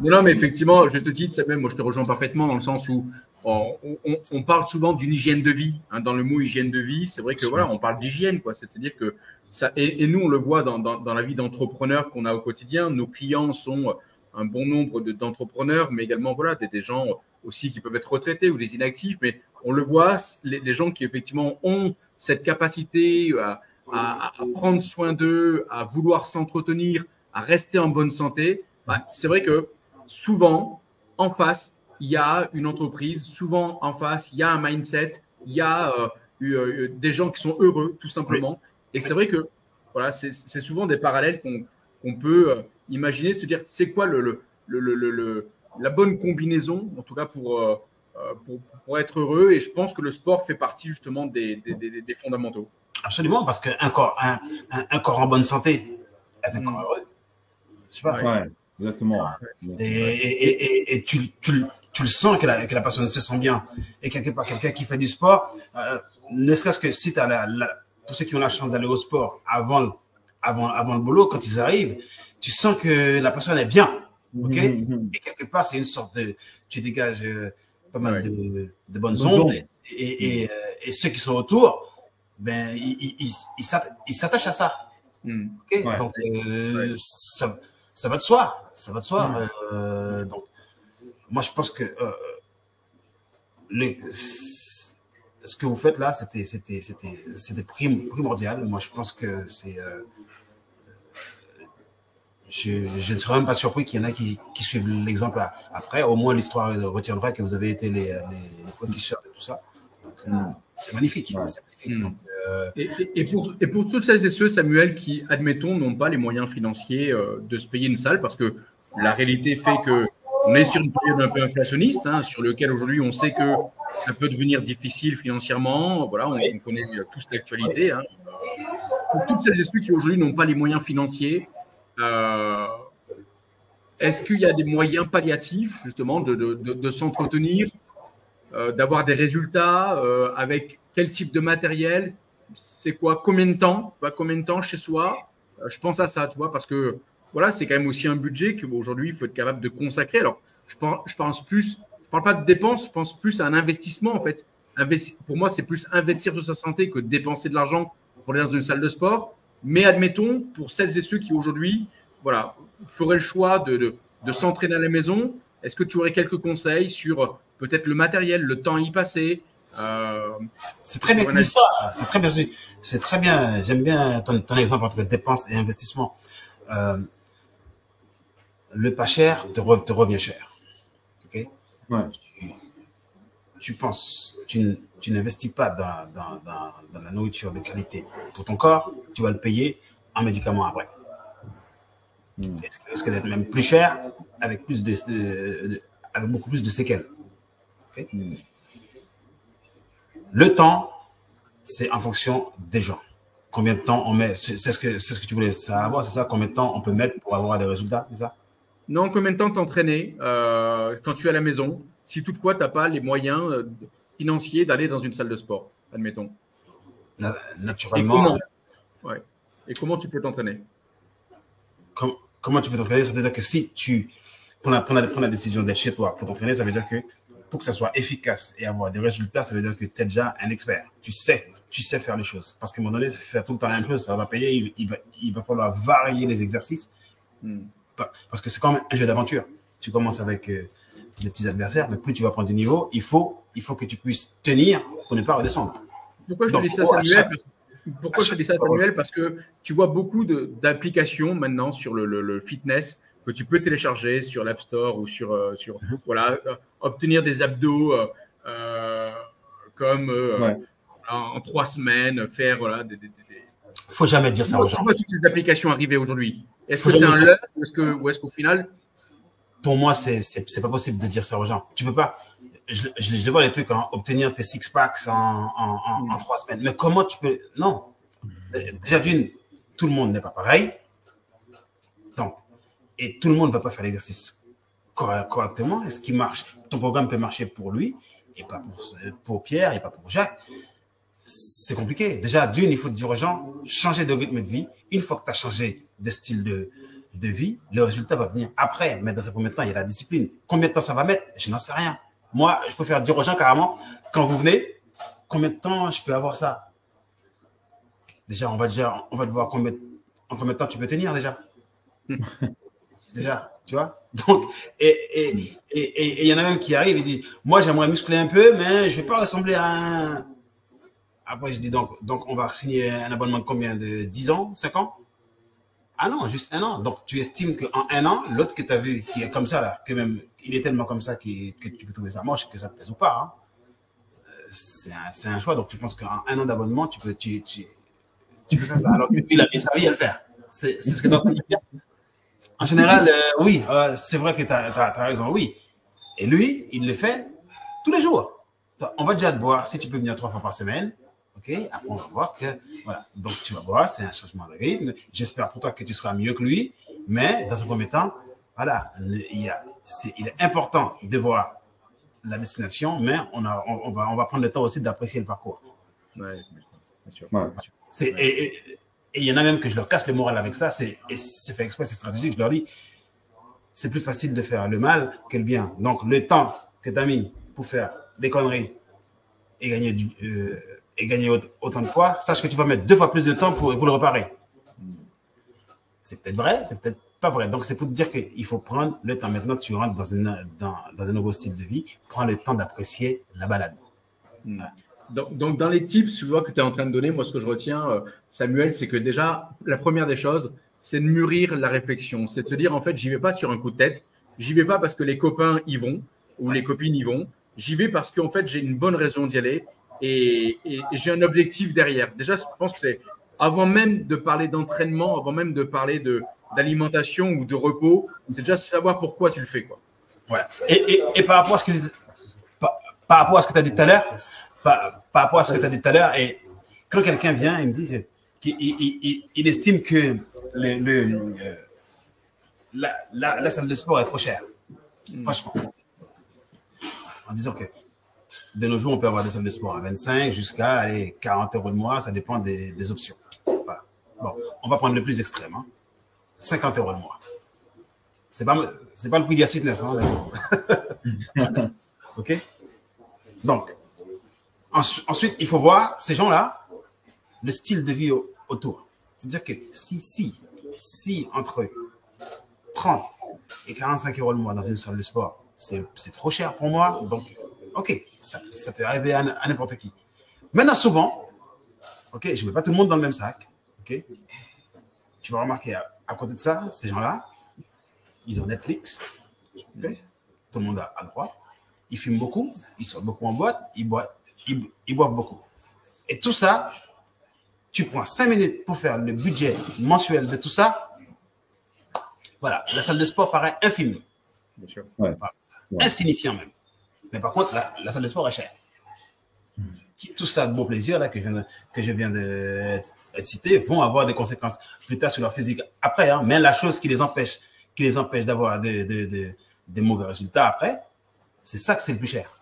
Non, mais effectivement, juste titre, moi je te rejoins parfaitement dans le sens où on parle souvent d'une hygiène de vie. Hein, dans le mot hygiène de vie, c'est vrai que voilà, on parle d'hygiène, quoi. C'est-à-dire que ça, et nous on le voit dans la vie d'entrepreneur qu'on a au quotidien. Nos clients sont un bon nombre d'entrepreneurs, mais également voilà des gens aussi qui peuvent être retraités ou des inactifs. Mais on le voit, les gens qui effectivement ont cette capacité à prendre soin d'eux, à vouloir s'entretenir, à rester en bonne santé, bah, c'est vrai que souvent, en face, il y a une entreprise, souvent en face, il y a un mindset, il y a des gens qui sont heureux, tout simplement. Et c'est vrai que voilà, c'est souvent des parallèles qu'on peut imaginer, de se dire, c'est quoi la bonne combinaison, en tout cas pour être heureux. Et je pense que le sport fait partie justement des fondamentaux. Absolument, parce qu'un corps, un corps en bonne santé est un corps heureux. Je sais pas. Ouais, exactement. Et tu le sens que la personne se sent bien. Et quelque part, quelqu'un qui fait du sport, ne serait-ce que si tu as tous ceux qui ont la chance d'aller au sport avant le boulot, quand ils arrivent, tu sens que la personne est bien. Ok. Et quelque part, c'est une sorte de. Tu dégages pas mal de bonnes ondes. Et ceux qui sont autour, ben, ils s'attachent à ça. Okay. Donc, ça va de soi. Ça va de soi. Donc, moi, je pense que ce que vous faites là, c'était primordial. Moi, je pense que c'est. Je ne serais même pas surpris qu'il y en a qui suivent l'exemple après. Au moins, l'histoire retiendra que vous avez été les professeurs de tout ça. C'est magnifique. Ouais. Donc, et pour toutes celles et ceux, Samuel, qui, admettons, n'ont pas les moyens financiers de se payer une salle, parce que la réalité fait que on est sur une période un peu inflationniste, hein, sur lequel aujourd'hui on sait que ça peut devenir difficile financièrement. Voilà, on connaît tous l'actualité. Hein. Pour toutes celles et ceux qui aujourd'hui n'ont pas les moyens financiers, est-ce qu'il y a des moyens palliatifs justement de s'entretenir, d'avoir des résultats avec quel type de matériel? C'est quoi? Combien de temps? Combien de temps chez soi? Je pense à ça, tu vois, parce que voilà, c'est quand même aussi un budget qu'aujourd'hui, il faut être capable de consacrer. Alors, je pense plus, je parle pas de dépenses, je pense plus à un investissement, en fait. Pour moi, c'est plus investir sur sa santé que dépenser de l'argent pour aller dans une salle de sport. Mais admettons, pour celles et ceux qui aujourd'hui, voilà, feraient le choix de s'entraîner à la maison, est-ce que tu aurais quelques conseils sur peut-être le matériel, le temps à y passer? C'est très bien dit ça. C'est très bien. C'est très bien. J'aime bien ton exemple entre dépenses et investissement. Le pas cher te revient cher. Ok. Ouais. Tu n'investis pas dans la nourriture de qualité pour ton corps, tu vas le payer en médicaments après. Est-ce que d'être même plus cher avec avec beaucoup plus de séquelles. Okay. Le temps, c'est en fonction des gens. Combien de temps on met? C'est ce que tu voulais savoir, c'est ça? Combien de temps on peut mettre pour avoir des résultats, c'est ça? Non, combien de temps t'entraîner quand tu es à la maison, si toutefois tu n'as pas les moyens financiers d'aller dans une salle de sport, admettons. Naturellement. Et comment tu peux t'entraîner? Comment tu peux t'entraîner? C'est-à-dire que si tu prends la décision d'être chez toi pour t'entraîner, ça veut dire que pour que ça soit efficace et avoir des résultats, ça veut dire que tu es déjà un expert. Tu sais faire les choses. Parce qu'à un moment donné, faire tout le temps la même chose, ça va payer. Il va falloir varier les exercices. Parce que c'est quand même un jeu d'aventure. Tu commences avec des petits adversaires, mais plus tu vas prendre du niveau, il faut que tu puisses tenir pour ne pas redescendre. Pourquoi je te dis ça, Samuel? Pourquoi je te dis ça, Samuel? Parce que tu vois beaucoup d'applications maintenant sur le fitness que tu peux télécharger sur l'App Store ou sur voilà, obtenir des abdos comme en 3 semaines, faire voilà, faut jamais dire ça aux gens. Tu vois toutes ces applications arriver aujourd'hui. Est-ce que c'est un leurre ou est-ce qu'au final? Pour moi, c'est pas possible de dire ça aux gens. Tu peux pas. Je vois les trucs, hein, obtenir tes six-packs en 3 semaines. Mais comment tu peux? Non. Déjà d'une, tout le monde n'est pas pareil. Donc, et tout le monde ne va pas faire l'exercice correctement. Est-ce qu'il marche? Ton programme peut marcher pour lui et pas pour Pierre et pas pour Jacques. C'est compliqué. Déjà, d'une, il faut dire aux gens, changer de rythme de vie. Une fois que tu as changé de style de vie, le résultat va venir après. Mais dans un premier temps, il y a la discipline. Combien de temps ça va mettre? Je n'en sais rien. Moi, je préfère dire aux gens carrément, quand vous venez, combien de temps je peux avoir ça? Déjà, on va te voir en combien de temps tu peux tenir déjà. Déjà, tu vois. Donc, et il y en a même qui arrivent et disent, moi, j'aimerais muscler un peu, mais je ne vais pas ressembler à Après, je dis donc, on va signer un abonnement de combien? De 10 ans, 5 ans? Ah non, juste 1 an. Donc, tu estimes qu'en 1 an, l'autre que tu as vu, qui est comme ça, là, que même, il est tellement comme ça que tu peux trouver ça moche, que ça te plaise ou pas. Hein. C'est un choix. Donc, tu penses qu'en 1 an d'abonnement, tu peux faire ça. Alors que lui, il a mis sa vie à le faire. C'est ce que tu es en train de me dire. En général, oui, c'est vrai que tu as raison, oui. Et lui, il le fait tous les jours. On va déjà te voir si tu peux venir 3 fois par semaine. OK? Après, on va voir que, voilà. Donc, tu vas voir, c'est un changement de rythme. J'espère pour toi que tu seras mieux que lui. Mais, dans un premier temps, voilà, il est important de voir la destination, mais on va prendre le temps aussi d'apprécier le parcours. Ouais, bien sûr. Ouais. Et il y en a même que je leur casse le moral avec ça. Et c'est fait exprès, c'est stratégique. Je leur dis, c'est plus facile de faire le mal que le bien. Donc, le temps que tu as mis pour faire des conneries et gagner autant de fois, sache que tu vas mettre 2 fois plus de temps pour le réparer. C'est peut-être vrai, c'est peut-être pas vrai. Donc, c'est pour te dire qu'il faut prendre le temps. Maintenant, tu rentres dans un nouveau style de vie. Prends le temps d'apprécier la balade. Voilà. Donc, dans les tips, tu vois, que tu es en train de donner, moi, ce que je retiens, Samuel, c'est que déjà, la première des choses, c'est de mûrir la réflexion. C'est de se dire, en fait, j'y vais pas sur un coup de tête. J'y vais pas parce que les copains y vont ou les copines y vont. J'y vais parce qu'en fait, j'ai une bonne raison d'y aller et j'ai un objectif derrière. Déjà, je pense que c'est avant même de parler d'entraînement, avant même de parler d'alimentation ou de repos, c'est déjà savoir pourquoi tu le fais, quoi. Ouais. Et par rapport à ce que tu as dit tout à l'heure, par rapport à ce que tu as dit tout à l'heure, et quand quelqu'un vient, il me dit qu'il estime que la salle de sport est trop chère. Franchement. En disant que de nos jours, on peut avoir des salles de sport à 25 jusqu'à 40 € le mois, ça dépend des options. Voilà. Bon, on va prendre le plus extrême, hein. 50 € le mois. C'est pas le prix d'Yas Fitness. Hein, OK? Donc, ensuite, il faut voir ces gens-là, le style de vie autour. C'est-à-dire que si entre 30 et 45 € le mois dans une salle de sport, c'est trop cher pour moi, donc, OK, ça peut arriver à n'importe qui. Maintenant, souvent, OK, je ne mets pas tout le monde dans le même sac, OK? Tu vas remarquer, à côté de ça, ces gens-là, ils ont Netflix, okay? Tout le monde a le droit. Ils fument beaucoup, ils sortent beaucoup en boîte, ils boivent beaucoup. Et tout ça, tu prends 5 minutes pour faire le budget mensuel de tout ça. Voilà, la salle de sport paraît infime. Bien sûr. Ouais. Insignifiant même. Mais par contre, la salle de sport est chère. Tout ça de beau plaisir là, que je viens de citer vont avoir des conséquences plus tard sur leur physique après. Hein, mais la chose qui les empêche d'avoir des mauvais résultats après, c'est ça que c'est le plus cher.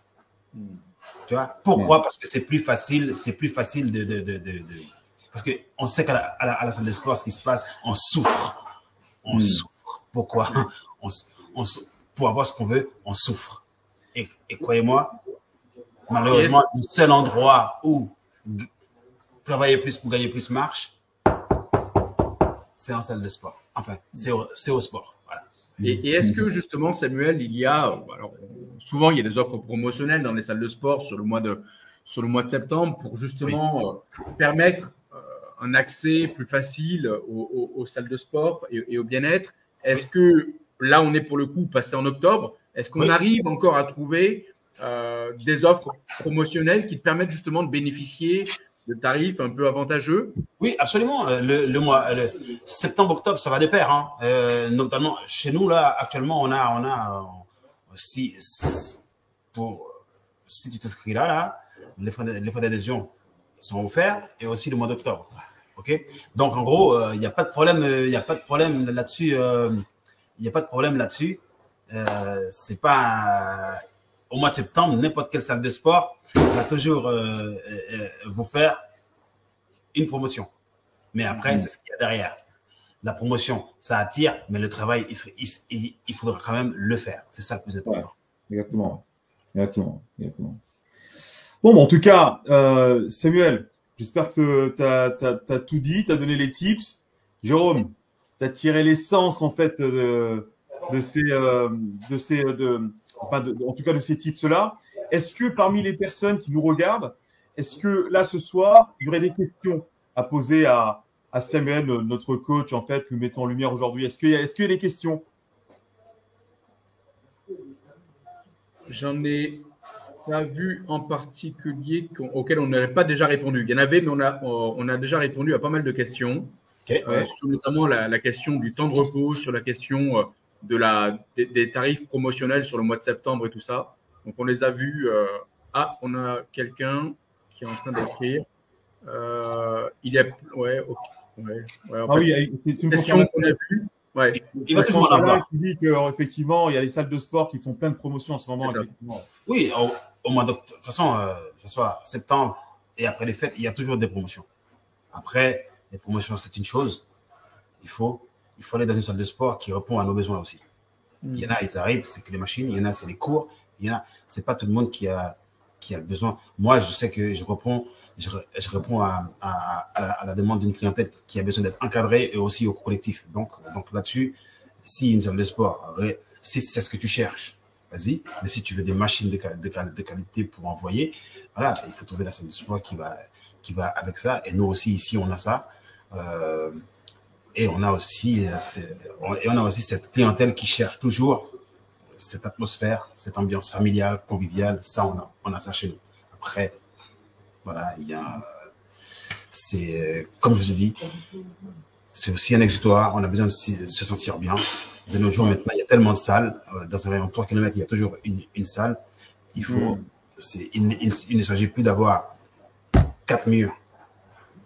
Tu vois? Pourquoi? Parce que c'est plus facile parce qu'on sait qu'à la salle de sport, ce qui se passe, on souffre. On souffre. Pourquoi? Pour avoir ce qu'on veut, on souffre. Et croyez-moi, malheureusement, le seul endroit où travailler plus pour gagner plus marche, c'est en salle de sport. Enfin, c'est au sport. Voilà. Et est-ce que justement, Samuel, alors, souvent il y a des offres promotionnelles dans les salles de sport sur le mois de septembre pour justement permettre un accès plus facile aux salles de sport et au bien-être. Est-ce que là, on est pour le coup passé en octobre, est-ce qu'on arrive encore à trouver des offres promotionnelles qui te permettent justement de bénéficier de tarifs un peu avantageux? Oui, absolument. Le mois septembre-octobre, ça va de pair. Hein. Notamment chez nous, là, actuellement, on a si tu t'inscris là, les frais d'adhésion sont offerts et aussi le mois d'octobre. OK? Donc, en gros, il n'y a pas de problème, là-dessus. Il n'y a pas de problème là-dessus. C'est pas au mois de septembre, n'importe quelle salle de sport va toujours vous faire une promotion. Mais après, c'est ce qu'il y a derrière. La promotion, ça attire, mais le travail, il faudra quand même le faire. C'est ça le plus important. Ouais, exactement. Bon, en tout cas, Samuel, j'espère que tu as tout dit, tu as donné les tips. Jérôme, tu as tiré l'essence en fait en tout cas de ces tips-là. Est-ce que parmi les personnes qui nous regardent, est-ce que là, ce soir, il y aurait des questions à poser à Samuel, notre coach, en fait, que nous mettons en lumière aujourd'hui? Est-ce qu'il y a des questions? J'en ai pas vu en particulier auxquelles on n'aurait pas déjà répondu. Il y en avait, mais on a déjà répondu à pas mal de questions. Okay, ouais. Sur notamment la question du temps de repos, sur la question des tarifs promotionnels sur le mois de septembre et tout ça. Donc, on les a vus. On a quelqu'un qui est en train d'écrire. Il y a. Ouais, ok. Ouais, oui, c'est une question qu'on a vue. Ouais. Il va toujours en avoir. Qui dit qu'effectivement, il y a les salles de sport qui font plein de promotions en ce moment. Oui, au mois d'octobre. De toute façon, que ce soit septembre et après les fêtes, il y a toujours des promotions. Après, les promotions, c'est une chose. Il faut aller dans une salle de sport qui répond à nos besoins aussi. Il y en a, ils arrivent, c'est que les machines. Il y en a, c'est les cours. Il y en a, c'est pas tout le monde qui a le besoin. Moi, je sais que je réponds à la demande d'une clientèle qui a besoin d'être encadrée et aussi au collectif. Donc là-dessus, si une salle de sport, si c'est ce que tu cherches, vas-y. Mais si tu veux des machines de qualité pour envoyer, voilà, il faut trouver la salle de sport qui va avec ça. Et nous aussi, ici, on a ça. Et on a aussi cette clientèle qui cherche toujours cette atmosphère, cette ambiance familiale, conviviale. Ça, on a ça chez nous. Après, voilà, c'est comme je vous ai dit, c'est aussi un exutoire. On a besoin de se sentir bien. De nos jours, maintenant, il y a tellement de salles. Dans un rayon de 3 km, il y a toujours une salle. Il ne s'agit plus d'avoir 4 murs.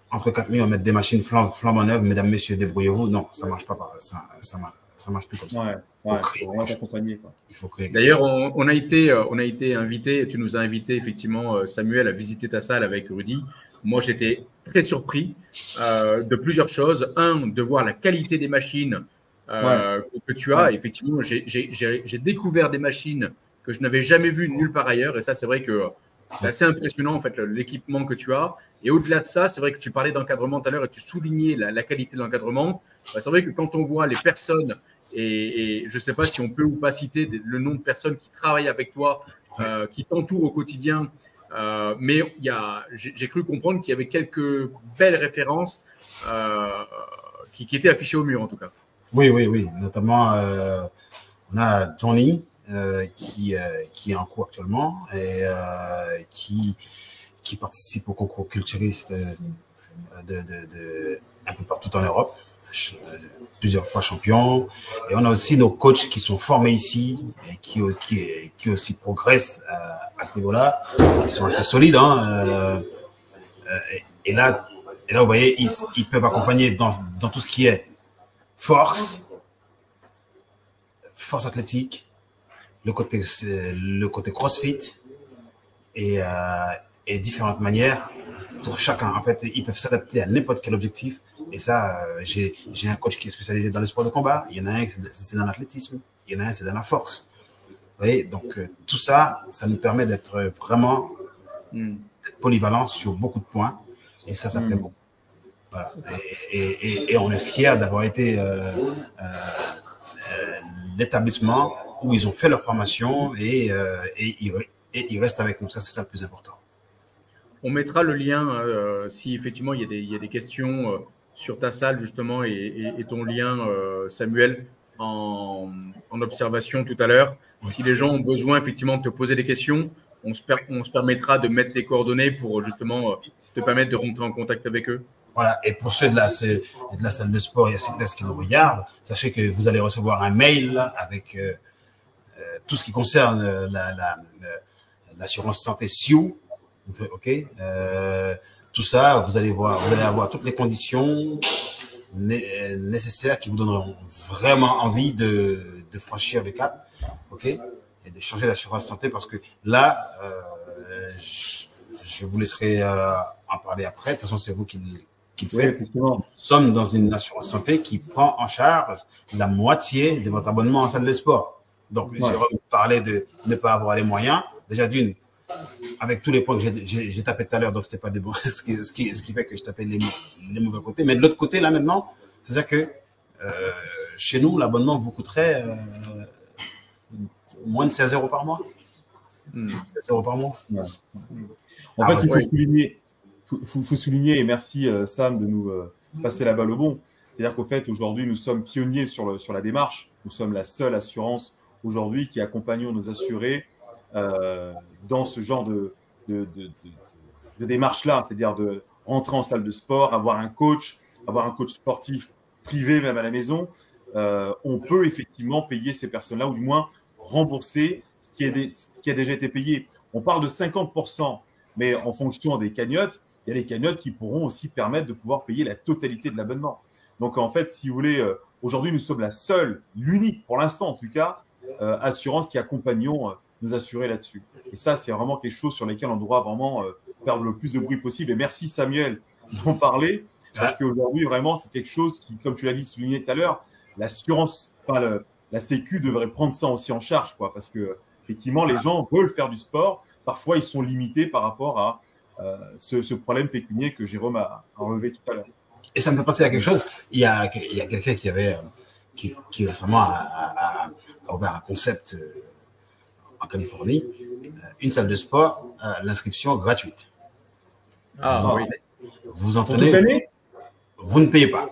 Entre 4 murs, mettre des machines flambant neuves, mesdames, messieurs, débrouillez-vous. Non, ça ne marche pas. Ça marche plus comme ça. Il faut créer. D'ailleurs, on a été invité, tu nous as invité effectivement, Samuel, à visiter ta salle avec Rudy. Moi, j'étais très surpris de plusieurs choses. Un, de voir la qualité des machines que tu as. Effectivement, j'ai découvert des machines que je n'avais jamais vues nulle part ailleurs. Et ça, c'est vrai que c'est assez impressionnant, en fait, l'équipement que tu as. Et au-delà de ça, c'est vrai que tu parlais d'encadrement tout à l'heure et tu soulignais la qualité de l'encadrement. C'est vrai que quand on voit les personnes, et je ne sais pas si on peut ou pas citer le nom de personnes qui travaillent avec toi, qui t'entourent au quotidien, mais j'ai cru comprendre qu'il y avait quelques belles références qui étaient affichées au mur, en tout cas. Oui. Notamment, on a Johnny qui est en cours actuellement et qui participe au concours culturiste un peu partout en Europe, plusieurs fois champion. Et on a aussi nos coachs qui sont formés ici et qui aussi progressent à ce niveau-là, qui sont assez solides. Et là, vous voyez, ils peuvent accompagner dans tout ce qui est force athlétique, le côté CrossFit et différentes manières pour chacun. En fait, ils peuvent s'adapter à n'importe quel objectif. Et ça, j'ai un coach qui est spécialisé dans le sport de combat. Il y en a un, c'est dans l'athlétisme. Il y en a un, c'est dans la force. Vous voyez, donc tout ça, ça nous permet d'être vraiment polyvalents sur beaucoup de points. Et ça plaît beaucoup. Voilà. Et on est fiers d'avoir été l'établissement où ils ont fait leur formation et ils restent avec nous. Ça, c'est ça le plus important. On mettra le lien si effectivement il y a des questions sur ta salle justement et ton lien, Samuel, en observation tout à l'heure. Oui. Si les gens ont besoin effectivement de te poser des questions, on se permettra de mettre tes coordonnées pour justement te permettre de rentrer en contact avec eux. Voilà, et pour ceux de la salle de sport et ceux qui nous regardent, sachez que vous allez recevoir un mail avec tout ce qui concerne l'assurance santé SIU. OK, tout ça, vous allez avoir toutes les conditions nécessaires qui vous donneront vraiment envie de franchir le cap, OK, et de changer d'assurance santé parce que là, je vous laisserai en parler après. De toute façon, c'est vous qui le faites. Nous sommes dans une assurance santé qui prend en charge la moitié de votre abonnement en salle de sport. Donc, Jérôme parlait de ne pas avoir les moyens. Déjà d'une, avec tous les points que j'ai tapé tout à l'heure, donc c'était pas des bons, ce qui fait que je tapais les mauvais côtés. Mais de l'autre côté, là maintenant, c'est-à-dire que chez nous, l'abonnement vous coûterait moins de 16 € par mois. 7 euros par mois. Ouais. En fait, il faut souligner, et merci Sam de nous passer la balle au bon. C'est-à-dire qu'au fait, aujourd'hui, nous sommes pionniers sur la démarche. Nous sommes la seule assurance aujourd'hui qui accompagnons nos assurés dans ce genre de démarche-là, c'est-à-dire de rentrer en salle de sport, avoir un coach sportif privé même à la maison. On peut effectivement payer ces personnes-là, ou du moins rembourser ce qui a déjà été payé. On parle de 50%, mais en fonction des cagnottes, il y a les cagnottes qui pourront aussi permettre de pouvoir payer la totalité de l'abonnement. Donc en fait, si vous voulez, aujourd'hui, nous sommes la seule, l'unique, pour l'instant en tout cas, assurance qui accompagnons nos assurés là-dessus. Et ça, c'est vraiment quelque chose sur lequel on doit vraiment faire le plus de bruit possible. Et merci Samuel d'en parler, parce qu'aujourd'hui, vraiment, c'est quelque chose qui, comme tu l'as dit, souligné tout à l'heure, l'assurance, la Sécu devrait prendre ça aussi en charge, quoi, parce que effectivement, les gens veulent faire du sport. Parfois, ils sont limités par rapport à ce problème pécunier que Jérôme a relevé tout à l'heure. Et ça me fait penser à quelque chose. Il y a quelqu'un qui récemment a ouvert un concept en Californie, une salle de sport, l'inscription gratuite. Vous entraînez, vous ne payez pas.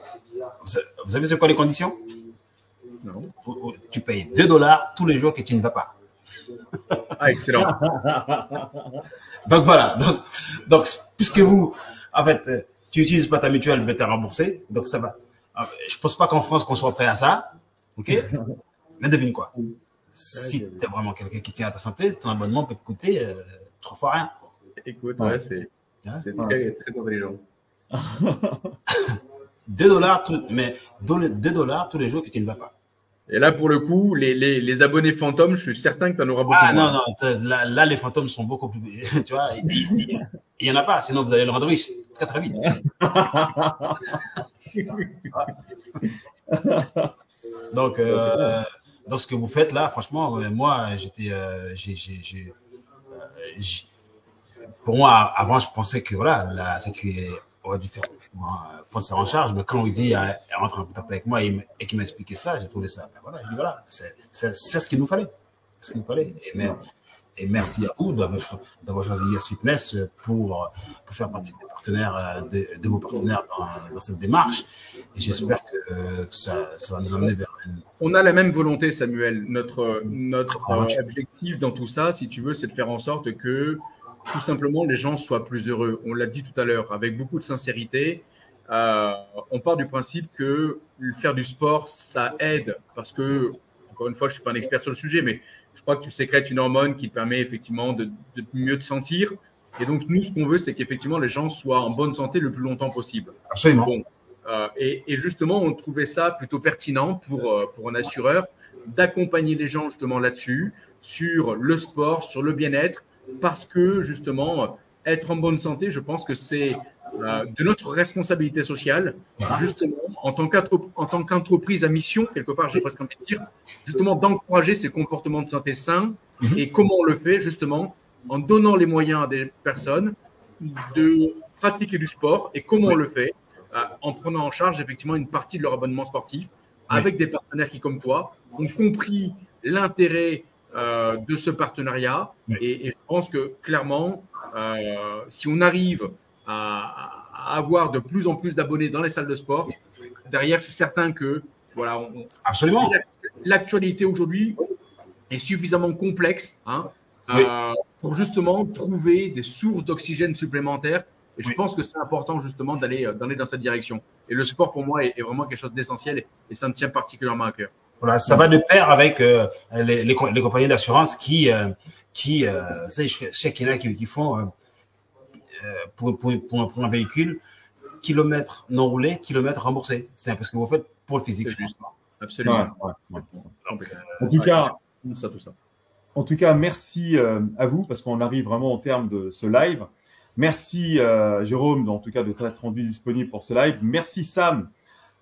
Vous savez c'est quoi les conditions? Non. Tu payes $2 tous les jours que tu ne vas pas. Ah, excellent. Donc voilà. Donc puisque vous, en fait, tu n'utilises pas ta mutuelle, mais tu es remboursé, donc ça va. Je ne pense pas qu'en France qu'on soit prêt à ça, ok? Mais devine quoi? Si tu es vraiment quelqu'un qui tient à ta santé, ton abonnement peut te coûter 3 fois rien. Écoute, c'est très, très intelligent. $2, mais $2 tous les jours que tu ne vas pas. Et là, pour le coup, les abonnés fantômes, je suis certain que tu en auras beaucoup. Ah non, là, les fantômes sont beaucoup plus. Tu vois, il n'y en a pas, sinon vous allez le rendre riche très, très vite. Donc, ce que vous faites là, franchement, moi, pour moi, avant, je pensais que voilà, la Sécu aurait dû prendre ça en charge, mais quand on dit elle rentre en contact avec moi et qu'il m'a expliqué ça, j'ai trouvé ça. Voilà, je dis voilà, c'est ce qu'il nous fallait. C'est ce qu'il nous fallait. Et merci à vous d'avoir choisi Yes Fitness pour faire partie des partenaires, de vos partenaires dans cette démarche. Et j'espère que ça va nous emmener vers une. On a la même volonté, Samuel. Notre objectif dans tout ça, si tu veux, c'est de faire en sorte que tout simplement les gens soient plus heureux. On l'a dit tout à l'heure, avec beaucoup de sincérité. On part du principe que faire du sport, ça aide parce que, encore une fois, je ne suis pas un expert sur le sujet, mais je crois que tu sécrètes une hormone qui permet effectivement de mieux te sentir. Et donc, nous, ce qu'on veut, c'est qu'effectivement, les gens soient en bonne santé le plus longtemps possible. Absolument. Bon, et justement, on trouvait ça plutôt pertinent pour un assureur d'accompagner les gens justement là-dessus, sur le sport, sur le bien-être, parce que justement, être en bonne santé, je pense que c'est de notre responsabilité sociale, justement, en tant qu'entreprise à mission, quelque part, j'ai presque envie de dire, justement, d'encourager ces comportements de santé sains. Et comment on le fait, justement, en donnant les moyens à des personnes de pratiquer du sport. Et comment on le fait, en prenant en charge, effectivement, une partie de leur abonnement sportif, avec des partenaires qui, comme toi, ont compris l'intérêt de ce partenariat. Et je pense que, clairement, si on arrive à avoir de plus en plus d'abonnés dans les salles de sport, derrière, je suis certain que voilà, absolument. L'actualité aujourd'hui est suffisamment complexe pour justement trouver des sources d'oxygène supplémentaires. Et je pense que c'est important justement d'aller dans cette direction. Et le sport, pour moi, est vraiment quelque chose d'essentiel et ça me tient particulièrement à cœur. Voilà, ça va de pair avec les compagnies d'assurance qui je sais qu'il y en a qui font pour un véhicule, kilomètres non roulés, kilomètres remboursés. C'est un peu ce que vous faites pour le physique. Absolument. En tout cas, merci à vous parce qu'on arrive vraiment au terme de ce live. Merci Jérôme, en tout cas, de t'être rendu disponible pour ce live. Merci Sam.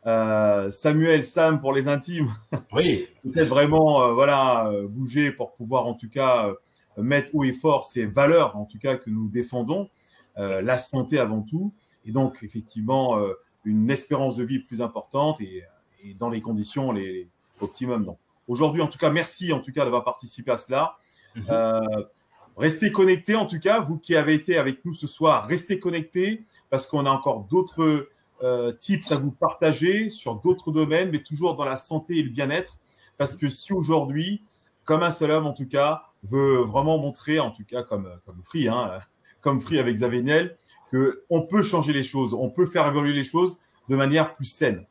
Samuel, Sam pour les intimes. Oui. Peut-être vraiment bouger pour pouvoir en tout cas mettre haut et fort ces valeurs en tout cas que nous défendons, la santé avant tout, et donc effectivement une espérance de vie plus importante et dans les conditions les optimum. Donc aujourd'hui en tout cas merci en tout cas d'avoir participé à cela. Restez connectés, en tout cas, vous qui avez été avec nous ce soir, restez connectés parce qu'on a encore d'autres tips à vous partager sur d'autres domaines, mais toujours dans la santé et le bien-être. Parce que si aujourd'hui, comme un seul homme, en tout cas, veut vraiment montrer, en tout cas comme Free, comme Free avec Xavier Niel, qu'on peut changer les choses, on peut faire évoluer les choses de manière plus saine.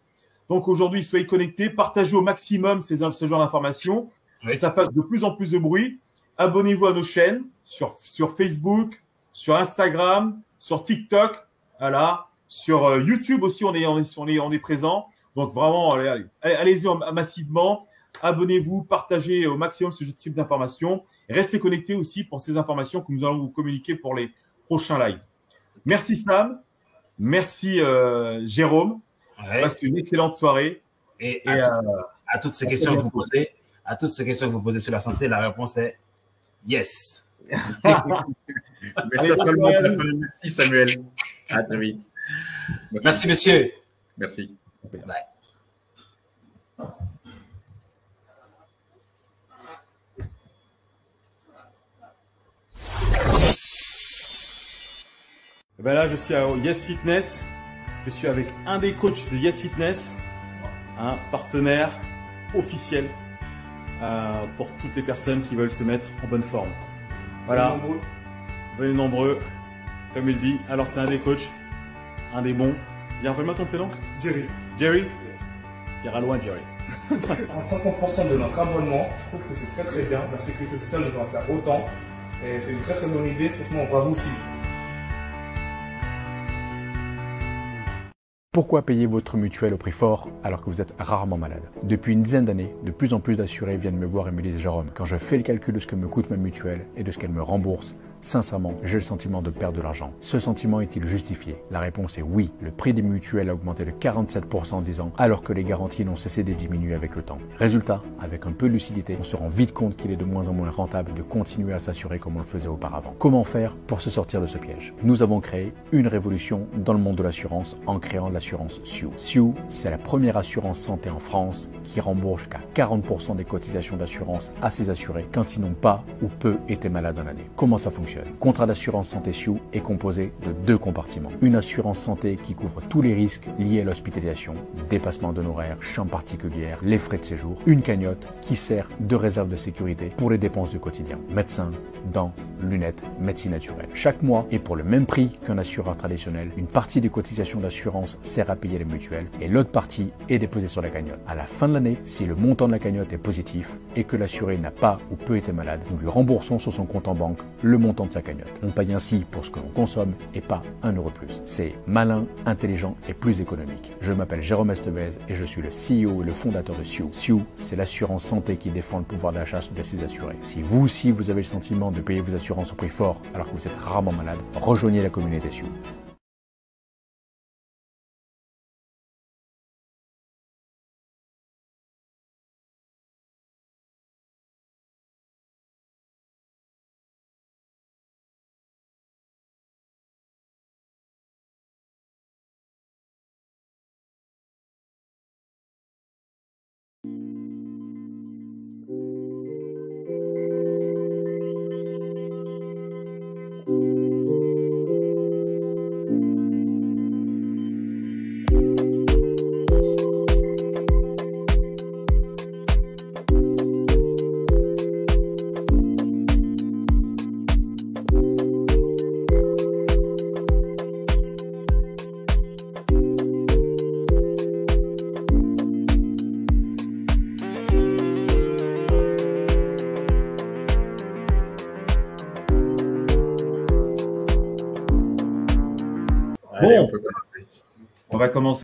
Donc aujourd'hui, soyez connectés, partagez au maximum ce genre d'informations, que ça fasse de plus en plus de bruit. Abonnez-vous à nos chaînes sur Facebook, sur Instagram, sur TikTok, voilà, sur YouTube aussi, on est présent. Donc vraiment, allez-y massivement. Abonnez-vous, partagez au maximum ce type d'informations. Restez connectés aussi pour ces informations que nous allons vous communiquer pour les prochains lives. Merci Sam, merci Jérôme. Ouais. Passe une excellente soirée. Et à toutes ces questions que vous posez, sur la santé, la réponse est yes. Mais ça seulement. Merci Samuel. À très vite. Merci messieurs. Merci. Bye. Ben là, je suis à Yes Fitness. Je suis avec un des coachs de Yes Fitness, un partenaire officiel pour toutes les personnes qui veulent se mettre en bonne forme. Voilà. Venez nombreux, comme il dit. Alors, c'est un des coachs, un des bons. Rappelle-moi ton prénom. Jerry. Jerry. Yes. Tu iras loin, Jerry. À 50% de notre abonnement, je trouve que c'est très très bien. La sécurité sociale ne doit en faire autant. Et c'est une très très bonne idée. Franchement, bravo aussi. Pourquoi payer votre mutuelle au prix fort alors que vous êtes rarement malade? Depuis une dizaine d'années, de plus en plus d'assurés viennent me voir et me disent « Jérôme, quand je fais le calcul de ce que me coûte ma mutuelle et de ce qu'elle me rembourse, sincèrement, j'ai le sentiment de perdre de l'argent. Ce sentiment est-il justifié? La réponse est oui. Le prix des mutuelles a augmenté de 47% en 10 ans, alors que les garanties n'ont cessé de diminuer avec le temps. Résultat, avec un peu de lucidité, on se rend vite compte qu'il est de moins en moins rentable de continuer à s'assurer comme on le faisait auparavant. Comment faire pour se sortir de ce piège? Nous avons créé une révolution dans le monde de l'assurance en créant l'assurance SIOU. SIOU, c'est la première assurance santé en France qui rembourse jusqu'à 40% des cotisations d'assurance à ses assurés quand ils n'ont pas ou peu été malades en année. Comment ça fonctionne? Le contrat d'assurance santé SIOU est composé de 2 compartiments. Une assurance santé qui couvre tous les risques liés à l'hospitalisation, dépassement d'honoraires, chambre particulière, les frais de séjour. Une cagnotte qui sert de réserve de sécurité pour les dépenses du quotidien. Médecins, dents, lunettes, médecine naturelle. Chaque mois, et pour le même prix qu'un assureur traditionnel, une partie des cotisations d'assurance sert à payer les mutuelles et l'autre partie est déposée sur la cagnotte. À la fin de l'année, si le montant de la cagnotte est positif et que l'assuré n'a pas ou peu été malade, nous lui remboursons sur son compte en banque le montant de sa cagnotte. On paye ainsi pour ce que l'on consomme et pas 1 euro de plus. C'est malin, intelligent et plus économique. Je m'appelle Jérôme Estevez et je suis le CEO et le fondateur de SIOU. SIOU, c'est l'assurance santé qui défend le pouvoir d'achat de ses assurés. Si vous aussi vous avez le sentiment de payer vos assurances au prix fort alors que vous êtes rarement malade, rejoignez la communauté SIOU. Bon, on va commencer.